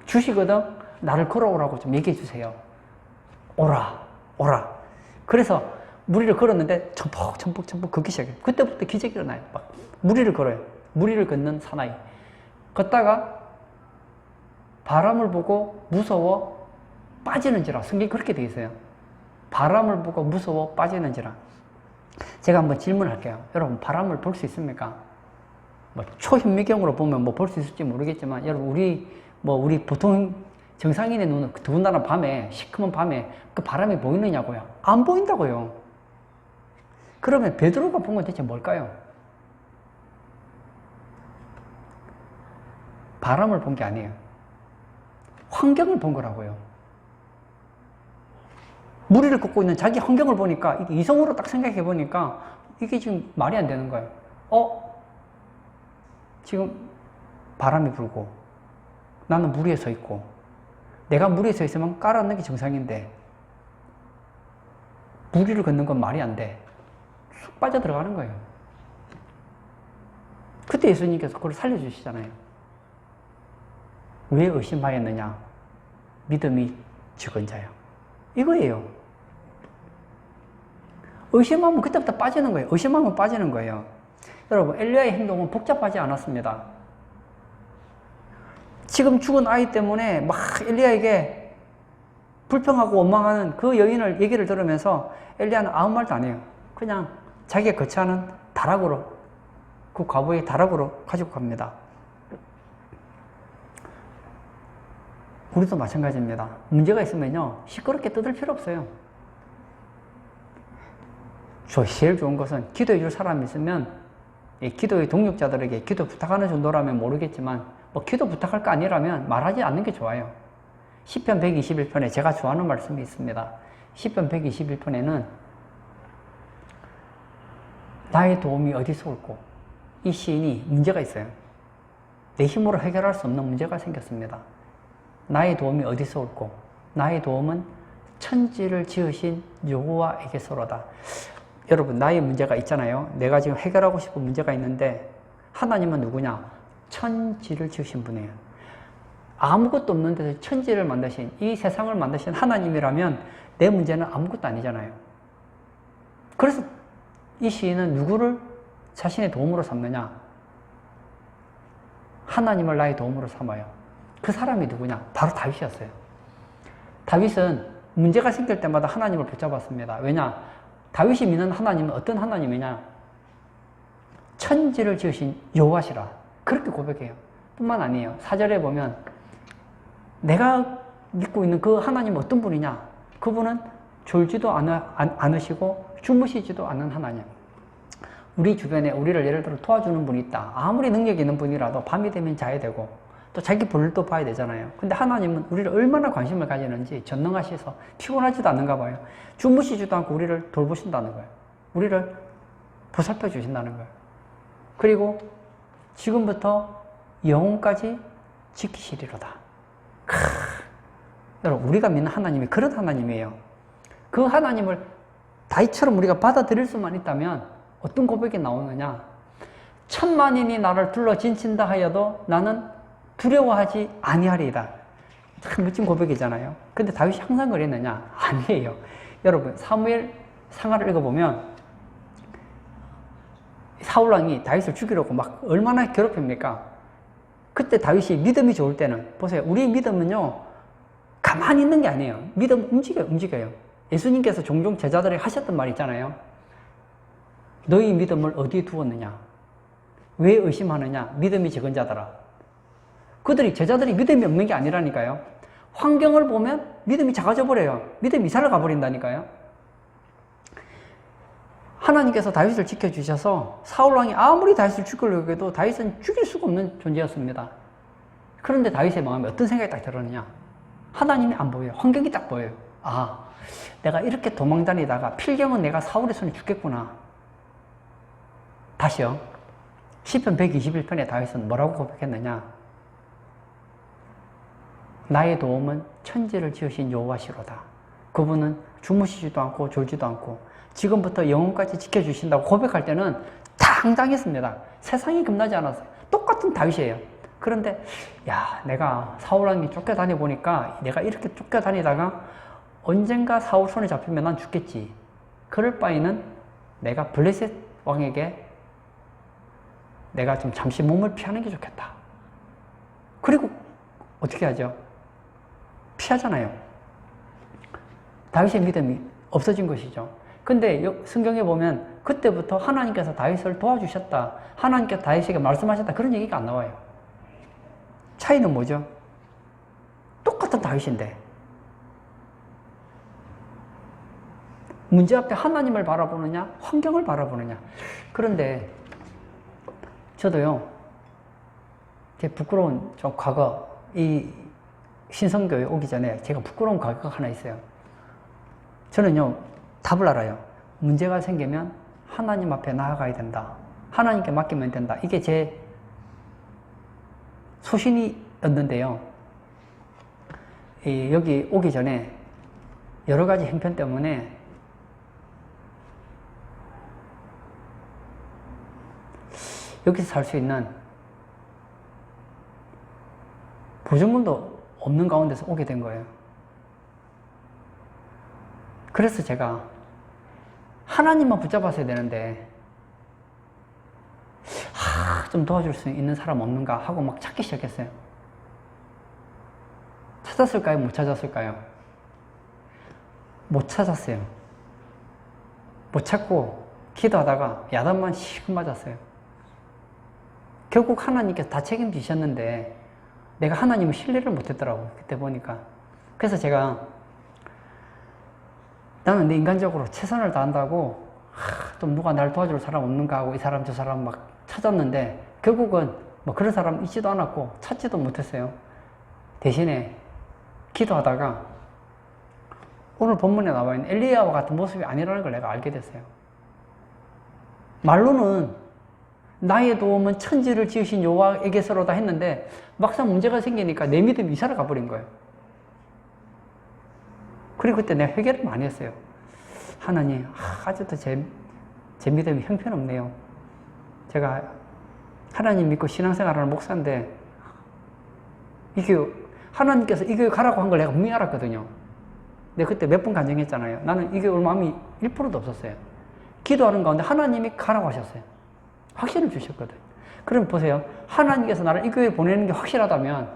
[SPEAKER 1] 주시거든 나를 걸어오라고 좀 얘기해 주세요. 오라. 그래서 무리를 걸었는데 첨뻑 걷기 시작해요. 그때부터 기적이 일어나요. 막 무리를 걸어요. 무리를 걷는 사나이. 걷다가 바람을 보고 무서워 빠지는지라. 성경이 그렇게 되어 있어요. 바람을 보고 무서워 빠지는지라. 제가 한번 질문할게요. 여러분, 바람을 볼 수 있습니까? 뭐 초현미경으로 보면 뭐 볼 수 있을지 모르겠지만, 여러분, 우리 보통 정상인의 눈은 더군다나 밤에, 시커먼 밤에 그 바람이 보이느냐고요? 안 보인다고요. 그러면 베드로가 본 건 대체 뭘까요? 바람을 본 게 아니에요. 환경을 본 거라고요. 무리를 걷고 있는 자기 환경을 보니까, 이게 이성으로 딱 생각해 보니까 이게 지금 말이 안 되는 거예요. 지금 바람이 불고 나는 물 위에 서 있고, 내가 물 위에 서 있으면 깔아앉는 게 정상인데 물 위를 걷는 건 말이 안 돼. 쑥 빠져 들어가는 거예요. 그때 예수님께서 그걸 살려주시잖아요. 왜 의심하였느냐? 믿음이 적은 자요. 이거예요. 의심하면 그때부터 빠지는 거예요. 의심하면 빠지는 거예요. 여러분, 엘리야의 행동은 복잡하지 않았습니다. 지금 죽은 아이 때문에 막 엘리야에게 불평하고 원망하는 그 여인을 얘기를 들으면서 엘리야는 아무 말도 안 해요. 그냥 자기가 거처하는 다락으로, 그 과부의 다락으로 가지고 갑니다. 우리도 마찬가지입니다. 문제가 있으면요, 시끄럽게 떠들 필요 없어요. 제일 좋은 것은 기도해 줄 사람이 있으면, 기도의 동력자들에게 기도 부탁하는 정도라면 모르겠지만, 뭐 기도 부탁할 거 아니라면 말하지 않는 게 좋아요. 시편 121편에 제가 좋아하는 말씀이 있습니다. 시편 121편에는 나의 도움이 어디서 올꼬? 이 시인이 문제가 있어요. 내 힘으로 해결할 수 없는 문제가 생겼습니다. 나의 도움이 어디서 올꼬? 나의 도움은 천지를 지으신 여호와에게서로다. 여러분, 나의 문제가 있잖아요. 내가 지금 해결하고 싶은 문제가 있는데 하나님은 누구냐? 천지를 지으신 분이에요. 아무것도 없는 데서 천지를 만드신, 이 세상을 만드신 하나님이라면 내 문제는 아무것도 아니잖아요. 그래서 이 시인은 누구를 자신의 도움으로 삼느냐? 하나님을 나의 도움으로 삼아요. 그 사람이 누구냐? 바로 다윗이었어요. 다윗은 문제가 생길 때마다 하나님을 붙잡았습니다. 왜냐? 다윗이 믿는 하나님은 어떤 하나님이냐? 천지를 지으신 여호와시라. 그렇게 고백해요. 뿐만 아니에요. 4절에 보면 내가 믿고 있는 그 하나님은 어떤 분이냐? 그분은 졸지도 않으시고 주무시지도 않는 하나님. 우리 주변에 우리를 예를 들어 도와주는 분이 있다. 아무리 능력 있는 분이라도 밤이 되면 자야 되고 또 자기 볼일도 봐야 되잖아요. 근데 하나님은 우리를 얼마나 관심을 가지는지 전능하셔서 피곤하지도 않는가 봐요. 주무시지도 않고 우리를 돌보신다는 거예요. 우리를 보살펴 주신다는 거예요. 그리고 지금부터 영혼까지 지키시리로다. 여러분, 우리가 믿는 하나님이 그런 하나님이에요. 그 하나님을 다윗처럼 우리가 받아들일 수만 있다면 어떤 고백이 나오느냐? 천만인이 나를 둘러 진친다 하여도 나는 두려워하지 아니하리이다. 참 멋진 고백이잖아요. 근데 다윗이 항상 그랬느냐? 아니에요. 여러분, 사무엘 상하를 읽어보면 사울왕이 다윗을 죽이려고 막 얼마나 괴롭힙니까? 그때 다윗이 믿음이 좋을 때는, 보세요. 우리의 믿음은요, 가만히 있는 게 아니에요. 믿음 움직여요. 예수님께서 종종 제자들에게 하셨던 말 있잖아요. 너희 믿음을 어디에 두었느냐? 왜 의심하느냐? 믿음이 적은 자들아. 제자들이 믿음이 없는 게 아니라니까요. 환경을 보면 믿음이 작아져 버려요. 믿음이 이사를 가버린다니까요. 하나님께서 다윗을 지켜주셔서 사울왕이 아무리 다윗을 죽이려고 해도 다윗은 죽일 수가 없는 존재였습니다. 그런데 다윗의 마음에 어떤 생각이 딱 들었느냐? 하나님이 안 보여요. 환경이 딱 보여요. 아, 내가 이렇게 도망다니다가 필경은 내가 사울의 손에 죽겠구나. 다시요. 시편 121편에 다윗은 뭐라고 고백했느냐? 나의 도움은 천지를 지으신 여호와시로다. 그분은 주무시지도 않고 졸지도 않고 지금부터 영원까지 지켜주신다고 고백할 때는 당당했습니다. 세상이 겁나지 않았어요. 똑같은 다윗이에요. 그런데 내가 사울왕이 쫓겨다니 보니까 내가 이렇게 쫓겨다니다가 언젠가 사울 손에 잡히면 난 죽겠지. 그럴 바에는 내가 블레셋 왕에게 내가 좀 잠시 몸을 피하는 게 좋겠다. 그리고 어떻게 하죠? 피하잖아요. 다윗의 믿음이 없어진 것이죠. 근데 성경에 보면 그때부터 하나님께서 다윗을 도와주셨다. 하나님께서 다윗에게 말씀하셨다. 그런 얘기가 안 나와요. 차이는 뭐죠? 똑같은 다윗인데 문제 앞에 하나님을 바라보느냐 환경을 바라보느냐. 그런데 저도요, 제 부끄러운 좀 과거, 이 신성교회 오기 전에 제가 부끄러운 과거가 하나 있어요. 저는요, 답을 알아요. 문제가 생기면 하나님 앞에 나아가야 된다. 하나님께 맡기면 된다. 이게 제 소신이었는데요. 여기 오기 전에 여러 가지 형편 때문에 여기서 살 수 있는 보증금도 없는 가운데서 오게 된 거예요. 그래서 제가 하나님만 붙잡았어야 되는데 좀 도와줄 수 있는 사람 없는가 하고 막 찾기 시작했어요. 찾았을까요? 못 찾았을까요? 못 찾았어요. 못 찾고 기도하다가 야단만 시금 맞았어요. 결국 하나님께서 다 책임지셨는데 내가 하나님을 신뢰를 못했더라고요. 그때 보니까. 그래서 제가 나는 내 인간적으로 최선을 다한다고 좀 누가 날 도와줄 사람 없는가 하고 이 사람 저 사람 막 찾았는데 결국은 뭐 그런 사람 있지도 않았고 찾지도 못했어요. 대신에 기도하다가 오늘 본문에 나와 있는 엘리야와 같은 모습이 아니라는 걸 내가 알게 됐어요. 말로는 나의 도움은 천지를 지으신 여호와에게서로다 했는데 막상 문제가 생기니까 내 믿음이 이사를 가버린 거예요. 그리고 그때 내가 회개를 많이 했어요. 하나님, 아직도 제 믿음이 형편없네요. 제가 하나님 믿고 신앙생활하는 목사인데 이게 하나님께서 이 교회 가라고 한 걸 내가 분명히 알았거든요. 근데 그때 몇 번 간증했잖아요. 나는 이 교회 올 마음이 1%도 없었어요. 기도하는 가운데 하나님이 가라고 하셨어요. 확신을 주셨거든요. 그럼 보세요. 하나님께서 나를 이 교회에 보내는 게 확실하다면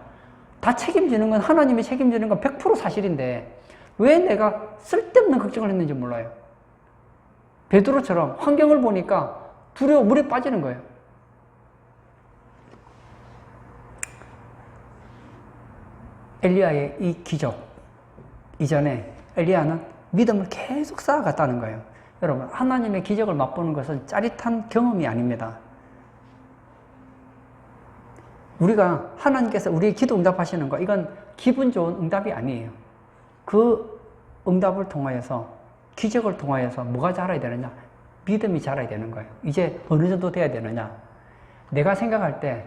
[SPEAKER 1] 다 책임지는 건 하나님이 책임지는 건 100% 사실인데 왜 내가 쓸데없는 걱정을 했는지 몰라요. 베드로처럼 환경을 보니까 두려워 물에 빠지는 거예요. 엘리야의 이 기적 이전에 엘리야는 믿음을 계속 쌓아갔다는 거예요. 여러분, 하나님의 기적을 맛보는 것은 짜릿한 경험이 아닙니다. 우리가 하나님께서 우리의 기도 응답하시는 거, 이건 기분 좋은 응답이 아니에요. 그 응답을 통하여서, 기적을 통하여서 뭐가 자라야 되느냐? 믿음이 자라야 되는 거예요. 이제 어느 정도 돼야 되느냐? 내가 생각할 때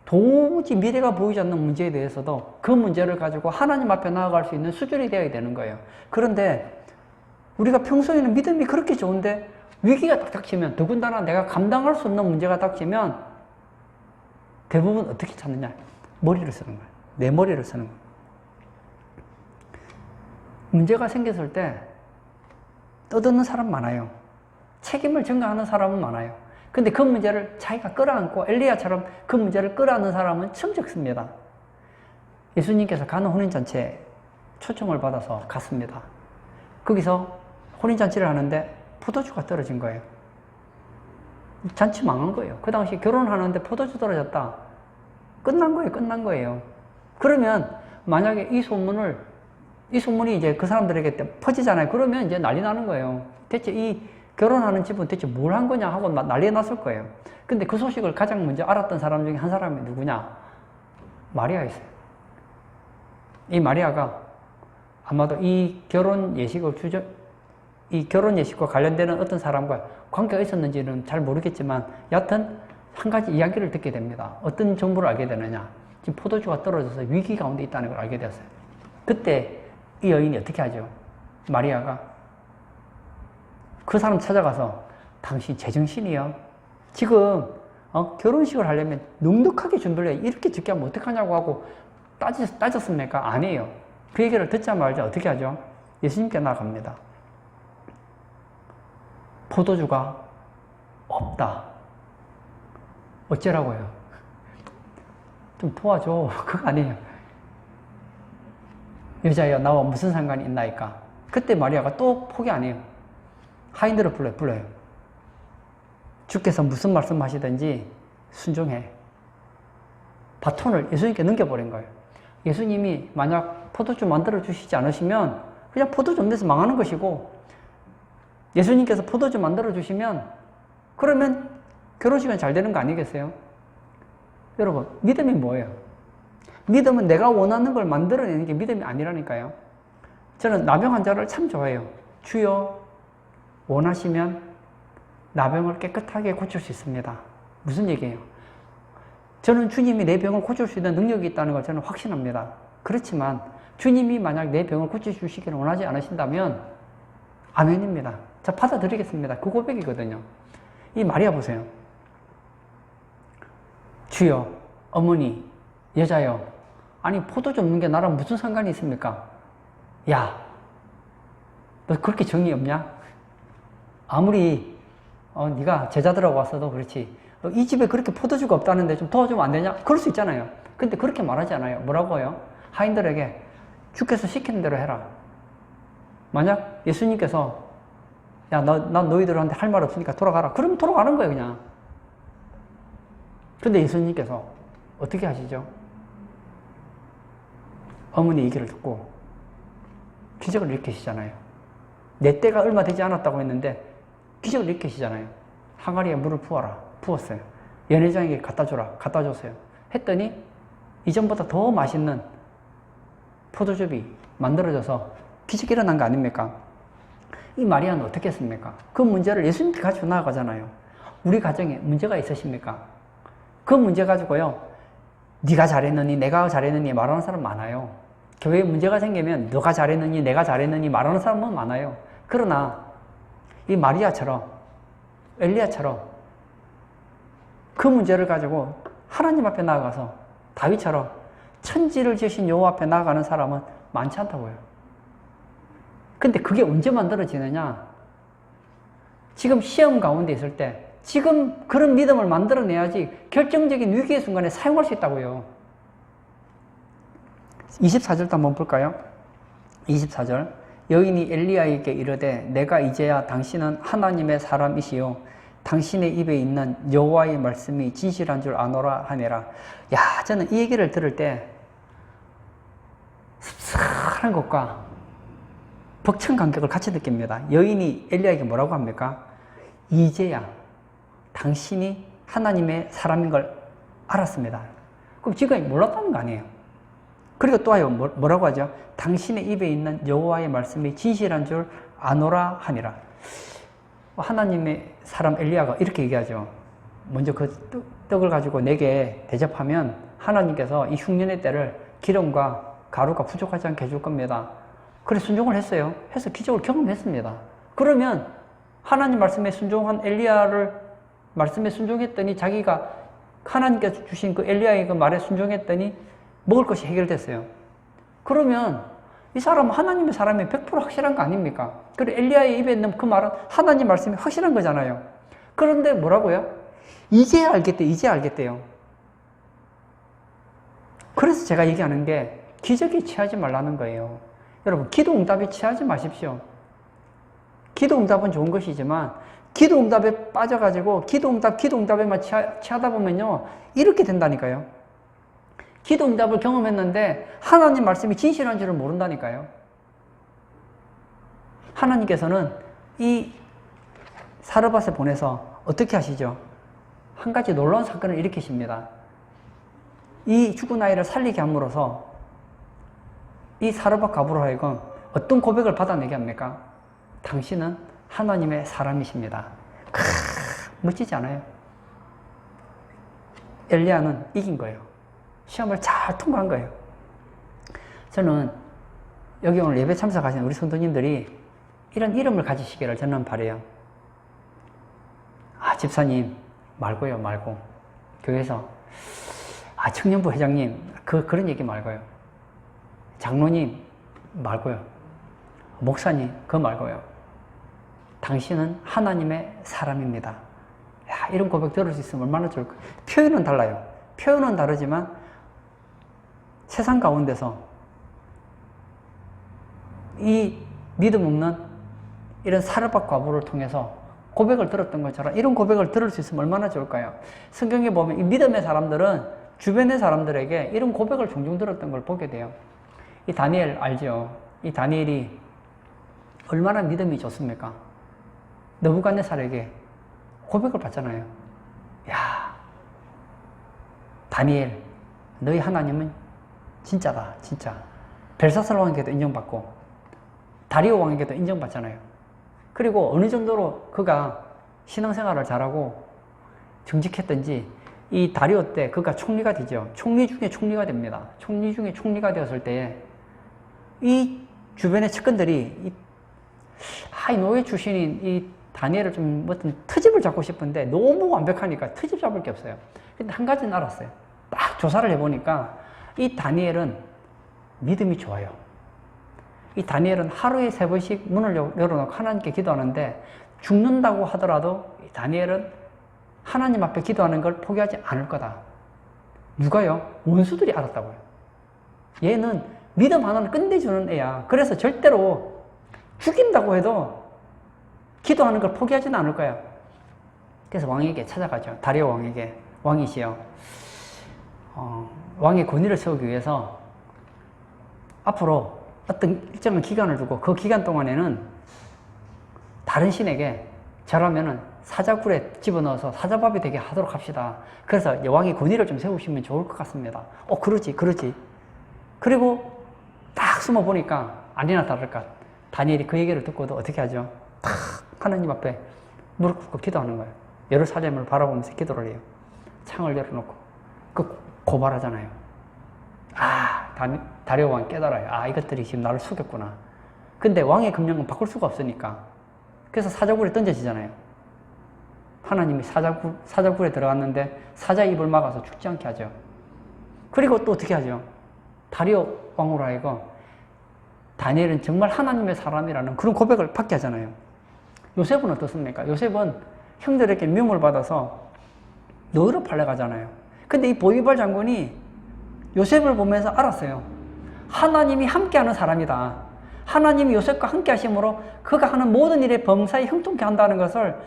[SPEAKER 1] 도무지 미래가 보이지 않는 문제에 대해서도 그 문제를 가지고 하나님 앞에 나아갈 수 있는 수준이 되어야 되는 거예요. 그런데 우리가 평소에는 믿음이 그렇게 좋은데 위기가 딱 닥치면, 더군다나 내가 감당할 수 없는 문제가 닥치면 대부분 어떻게 찾느냐? 머리를 쓰는 거예요. 내 머리를 쓰는 거예요. 문제가 생겼을 때 떠드는 사람 많아요. 책임을 전가하는 사람은 많아요. 근데 그 문제를 자기가 끌어안고 엘리야처럼 그 문제를 끌어안는 사람은 참 적습니다. 예수님께서 가는 혼인잔치에 초청을 받아서 갔습니다. 거기서 혼인잔치를 하는데 포도주가 떨어진 거예요. 잔치 망한 거예요. 그 당시 결혼하는데 포도주 떨어졌다. 끝난 거예요. 끝난 거예요. 그러면 만약에 이 소문이 이제 그 사람들에게 퍼지잖아요. 그러면 이제 난리 나는 거예요. 대체 이 결혼하는 집은 대체 뭘 한 거냐 하고 난리 났을 거예요. 근데 그 소식을 가장 먼저 알았던 사람 중에 한 사람이 누구냐? 마리아였어요. 이 마리아가 아마도 이 결혼 예식과 관련되는 어떤 사람과 관계가 있었는지는 잘 모르겠지만 여하튼 한 가지 이야기를 듣게 됩니다. 어떤 정보를 알게 되느냐? 지금 포도주가 떨어져서 위기 가운데 있다는 걸 알게 되었어요. 그때 이 여인이 어떻게 하죠? 마리아가 그 사람 찾아가서 당신 제정신이요? 지금 결혼식을 하려면 넉넉하게 준비를 해. 이렇게 늦게 하면 어떡하냐고 하고 따졌습니까? 아니에요. 그 얘기를 듣자마자 어떻게 하죠? 예수님께 나아갑니다. 포도주가 없다. 어쩌라고요? 좀 도와줘. 그거 아니에요. 여자여 나와 무슨 상관이 있나이까? 그때 마리아가 또 포기 안 해요. 하인들을 불러요. 주께서 무슨 말씀하시든지 순종해. 바톤을 예수님께 넘겨버린 거예요. 예수님이 만약 포도주 만들어 주시지 않으시면 그냥 포도주 없는 데서 망하는 것이고, 예수님께서 포도주 만들어 주시면 그러면 결혼식은 잘 되는 거 아니겠어요? 여러분, 믿음이 뭐예요? 믿음은 내가 원하는 걸 만들어내는 게 믿음이 아니라니까요. 저는 나병 환자를 참 좋아해요. 주여 원하시면 나병을 깨끗하게 고칠 수 있습니다. 무슨 얘기예요? 저는 주님이 내 병을 고칠 수 있는 능력이 있다는 걸 저는 확신합니다. 그렇지만 주님이 만약 내 병을 고쳐주시기를 원하지 않으신다면 아멘입니다. 자, 받아들이겠습니다. 그 고백이거든요. 이 마리아 보세요. 주여, 어머니, 여자여, 아니 포도주 없는 게 나랑 무슨 상관이 있습니까? 야, 너 그렇게 정이 없냐? 아무리 네가 제자들하고 왔어도 그렇지, 이 집에 그렇게 포도주가 없다는데 좀 도와주면 안 되냐? 그럴 수 있잖아요. 근데 그렇게 말하지 않아요. 뭐라고 해요? 하인들에게 주께서 시키는 대로 해라. 만약 예수님께서 야, 난 너희들한테 할 말 없으니까 돌아가라. 그러면 돌아가는 거예요, 그냥. 근데 예수님께서 어떻게 하시죠? 어머니 얘기를 듣고 기적을 일으키시잖아요. 내 때가 얼마 되지 않았다고 했는데 기적을 일으키시잖아요. 항아리에 물을 부었어요. 연회장에게 갖다 줬어요. 했더니 이전보다 더 맛있는 포도즙이 만들어져서 기적이 일어난 거 아닙니까? 이 마리아는 어떻게 했습니까? 그 문제를 예수님께 가지고 나아가잖아요. 우리 가정에 문제가 있으십니까? 그 문제 가지고요, 네가 잘했느니 내가 잘했느니 말하는 사람 많아요. 교회에 문제가 생기면 너가 잘했느니 내가 잘했느니 말하는 사람은 많아요. 그러나 이 마리아처럼 엘리야처럼 그 문제를 가지고 하나님 앞에 나아가서 다윗처럼 천지를 지으신 여호와 앞에 나아가는 사람은 많지 않다고요. 근데 그게 언제 만들어지느냐? 지금 시험 가운데 있을 때 지금 그런 믿음을 만들어내야지 결정적인 위기의 순간에 사용할 수 있다고요. 24절도 한번 볼까요? 24절. 여인이 엘리야에게 이르되 내가 이제야 당신은 하나님의 사람이시요 당신의 입에 있는 여호와의 말씀이 진실한 줄 아노라 하니라. 야, 저는 이 얘기를 들을 때 씁쓸한 것과 벅찬 감격을 같이 느낍니다. 여인이 엘리야에게 뭐라고 합니까? 이제야 당신이 하나님의 사람인 걸 알았습니다. 그럼 지금 몰랐다는 거 아니에요. 그리고 또 뭐라고 하죠? 당신의 입에 있는 여호와의 말씀이 진실한 줄 아노라 하니라. 하나님의 사람 엘리야가 이렇게 얘기하죠. 먼저 그 떡을 가지고 내게 대접하면 하나님께서 이 흉년의 때를 기름과 가루가 부족하지 않게 해줄 겁니다. 그래서 순종을 했어요. 해서 기적을 경험했습니다. 그러면 하나님 말씀에 순종한 엘리야를 말씀에 순종했더니 자기가 하나님께서 주신 그 엘리야의 그 말에 순종했더니 먹을 것이 해결됐어요. 그러면 이 사람은 하나님의 사람이 100% 확실한 거 아닙니까? 그리고 엘리야의 입에 있는 그 말은 하나님 말씀이 확실한 거잖아요. 그런데 뭐라고요? 이제 알겠대, 이제 알겠대요. 그래서 제가 얘기하는 게 기적에 취하지 말라는 거예요. 여러분, 기도 응답에 취하지 마십시오. 기도 응답은 좋은 것이지만 기도 응답에 빠져가지고 기도 응답에만 취하다 보면요, 이렇게 된다니까요. 기도 응답을 경험했는데 하나님 말씀이 진실한 줄을 모른다니까요. 하나님께서는 이 사르밧에 보내서 어떻게 하시죠? 한 가지 놀라운 사건을 일으키십니다. 이 죽은 아이를 살리게 함으로써 이 사르밧 과부로 하여금 어떤 고백을 받아내게 합니까? 당신은 하나님의 사람이십니다. 멋지지 않아요? 엘리야는 이긴 거예요. 시험을 잘 통과한 거예요. 저는 여기 오늘 예배 참석하시는 우리 성도님들이 이런 이름을 가지시기를 저는 바라요. 아, 집사님 말고요, 말고. 교회에서 아, 청년부 회장님 그런 얘기 말고요. 장로님 말고요. 목사님 그거 말고요. 당신은 하나님의 사람입니다. 야, 이런 고백 들을 수 있으면 얼마나 좋을까. 표현은 달라요. 표현은 다르지만 세상 가운데서 이 믿음 없는 이런 사르밧 과부를 통해서 고백을 들었던 것처럼 이런 고백을 들을 수 있으면 얼마나 좋을까요? 성경에 보면 이 믿음의 사람들은 주변의 사람들에게 이런 고백을 종종 들었던 걸 보게 돼요. 이 다니엘 알죠? 이 다니엘이 얼마나 믿음이 좋습니까? 느부갓네살에게 고백을 받잖아요. 야, 다니엘, 너희 하나님은 진짜다, 진짜. 벨사살 왕에게도 인정받고 다리오 왕에게도 인정받잖아요. 그리고 어느 정도로 그가 신앙생활을 잘하고 정직했던지 이 다리오 때 그가 총리가 되죠. 총리 중에 총리가 됩니다. 총리 중에 총리가 되었을 때에 이 주변의 측근들이 이 노예 출신인 이 다니엘을 좀 어떤 트집을 잡고 싶은데 너무 완벽하니까 트집 잡을 게 없어요. 근데 한 가지는 알았어요. 딱 조사를 해보니까 이 다니엘은 믿음이 좋아요. 이 다니엘은 하루에 3번씩 문을 열어놓고 하나님께 기도하는데 죽는다고 하더라도 이 다니엘은 하나님 앞에 기도하는 걸 포기하지 않을 거다. 누가요? 원수들이 알았다고요. 얘는 믿음 하나는 끝내주는 애야. 그래서 절대로 죽인다고 해도 기도하는 걸 포기하지는 않을 거야. 그래서 왕에게 찾아가죠. 다리오 왕에게. 왕이시여. 왕의 권위를 세우기 위해서 앞으로 어떤 일정한 기간을 두고 그 기간 동안에는 다른 신에게 저라면은 사자굴에 집어넣어서 사자밥이 되게 하도록 합시다. 그래서 왕의 권위를 좀 세우시면 좋을 것 같습니다. 그러지. 그리고 딱 숨어 보니까 아니나 다를까 다니엘이 그 얘기를 듣고도 어떻게 하죠? 탁 하나님 앞에 무릎 꿇고 기도하는 거예요. 예루살렘을 바라보면서 기도를 해요. 창을 열어놓고 그 고발하잖아요. 다리오 왕 깨달아요. 이것들이 지금 나를 속였구나. 근데 왕의 금령은 바꿀 수가 없으니까 그래서 사자굴에 던져지잖아요. 하나님이 사자굴에 들어갔는데 사자 입을 막아서 죽지 않게 하죠. 그리고 또 어떻게 하죠? 다리오 왕으로 하여금 다니엘은 정말 하나님의 사람이라는 그런 고백을 받게 하잖아요. 요셉은 어떻습니까? 요셉은 형들에게 미움을 받아서 노예로 팔려가잖아요. 근데 이 보디발 장군이 요셉을 보면서 알았어요. 하나님이 함께하는 사람이다. 하나님이 요셉과 함께 하심으로 그가 하는 모든 일에 범사에 형통케 한다는 것을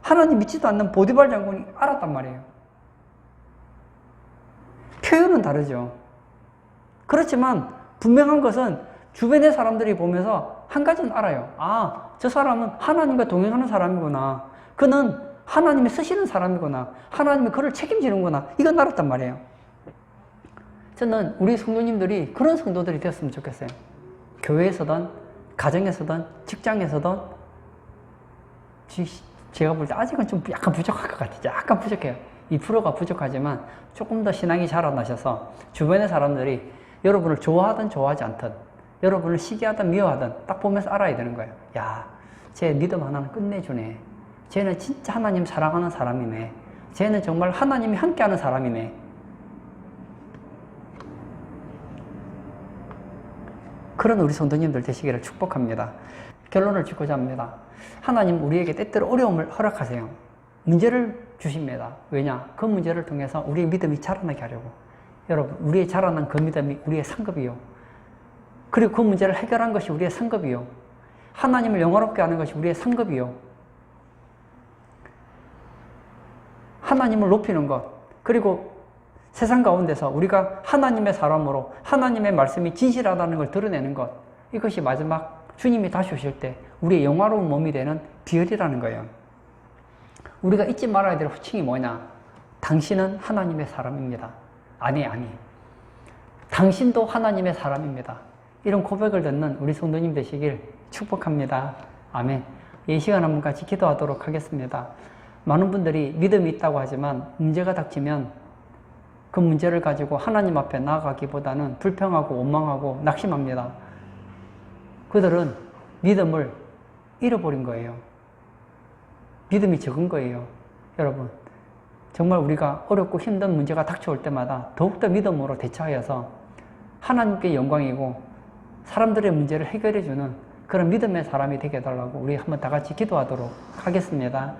[SPEAKER 1] 하나님 믿지도 않는 보디발 장군이 알았단 말이에요. 표현은 다르죠. 그렇지만 분명한 것은 주변의 사람들이 보면서 한 가지는 알아요. 저 사람은 하나님과 동행하는 사람이구나. 그는 하나님이 쓰시는 사람이구나. 하나님이 그를 책임지는구나. 이건 알았단 말이에요. 저는 우리 성도님들이 그런 성도들이 되었으면 좋겠어요. 교회에서든 가정에서든 직장에서든 제가 볼 때 아직은 좀 약간 부족할 것 같아요. 약간 부족해요. 2%가 부족하지만 조금 더 신앙이 자라나셔서 주변의 사람들이 여러분을 좋아하든 좋아하지 않든 여러분을 시기하든 미워하든 딱 보면서 알아야 되는 거예요. 야, 쟤 믿음 하나는 끝내주네. 쟤는 진짜 하나님 사랑하는 사람이네. 쟤는 정말 하나님이 함께하는 사람이네. 그런 우리 성도님들 되시기를 축복합니다. 결론을 짓고자 합니다. 하나님 우리에게 때때로 어려움을 허락하세요. 문제를 주십니다. 왜냐? 그 문제를 통해서 우리의 믿음이 자라나게 하려고. 여러분, 우리의 자라난 그 믿음이 우리의 상급이요. 그리고 그 문제를 해결한 것이 우리의 상급이요. 하나님을 영화롭게 하는 것이 우리의 상급이요. 하나님을 높이는 것, 그리고 세상 가운데서 우리가 하나님의 사람으로 하나님의 말씀이 진실하다는 걸 드러내는 것, 이것이 마지막 주님이 다시 오실 때 우리의 영화로운 몸이 되는 비결이라는 거예요. 우리가 잊지 말아야 될 호칭이 뭐냐? 당신은 하나님의 사람입니다. 아니. 당신도 하나님의 사람입니다. 이런 고백을 듣는 우리 성도님 되시길 축복합니다. 아멘. 이 시간 한번 같이 기도하도록 하겠습니다. 많은 분들이 믿음이 있다고 하지만 문제가 닥치면 그 문제를 가지고 하나님 앞에 나아가기보다는 불평하고 원망하고 낙심합니다. 그들은 믿음을 잃어버린 거예요. 믿음이 적은 거예요. 여러분, 정말 우리가 어렵고 힘든 문제가 닥쳐올 때마다 더욱더 믿음으로 대처하여서 하나님께 영광이고 사람들의 문제를 해결해주는 그런 믿음의 사람이 되게 해달라고 우리 한번 다 같이 기도하도록 하겠습니다.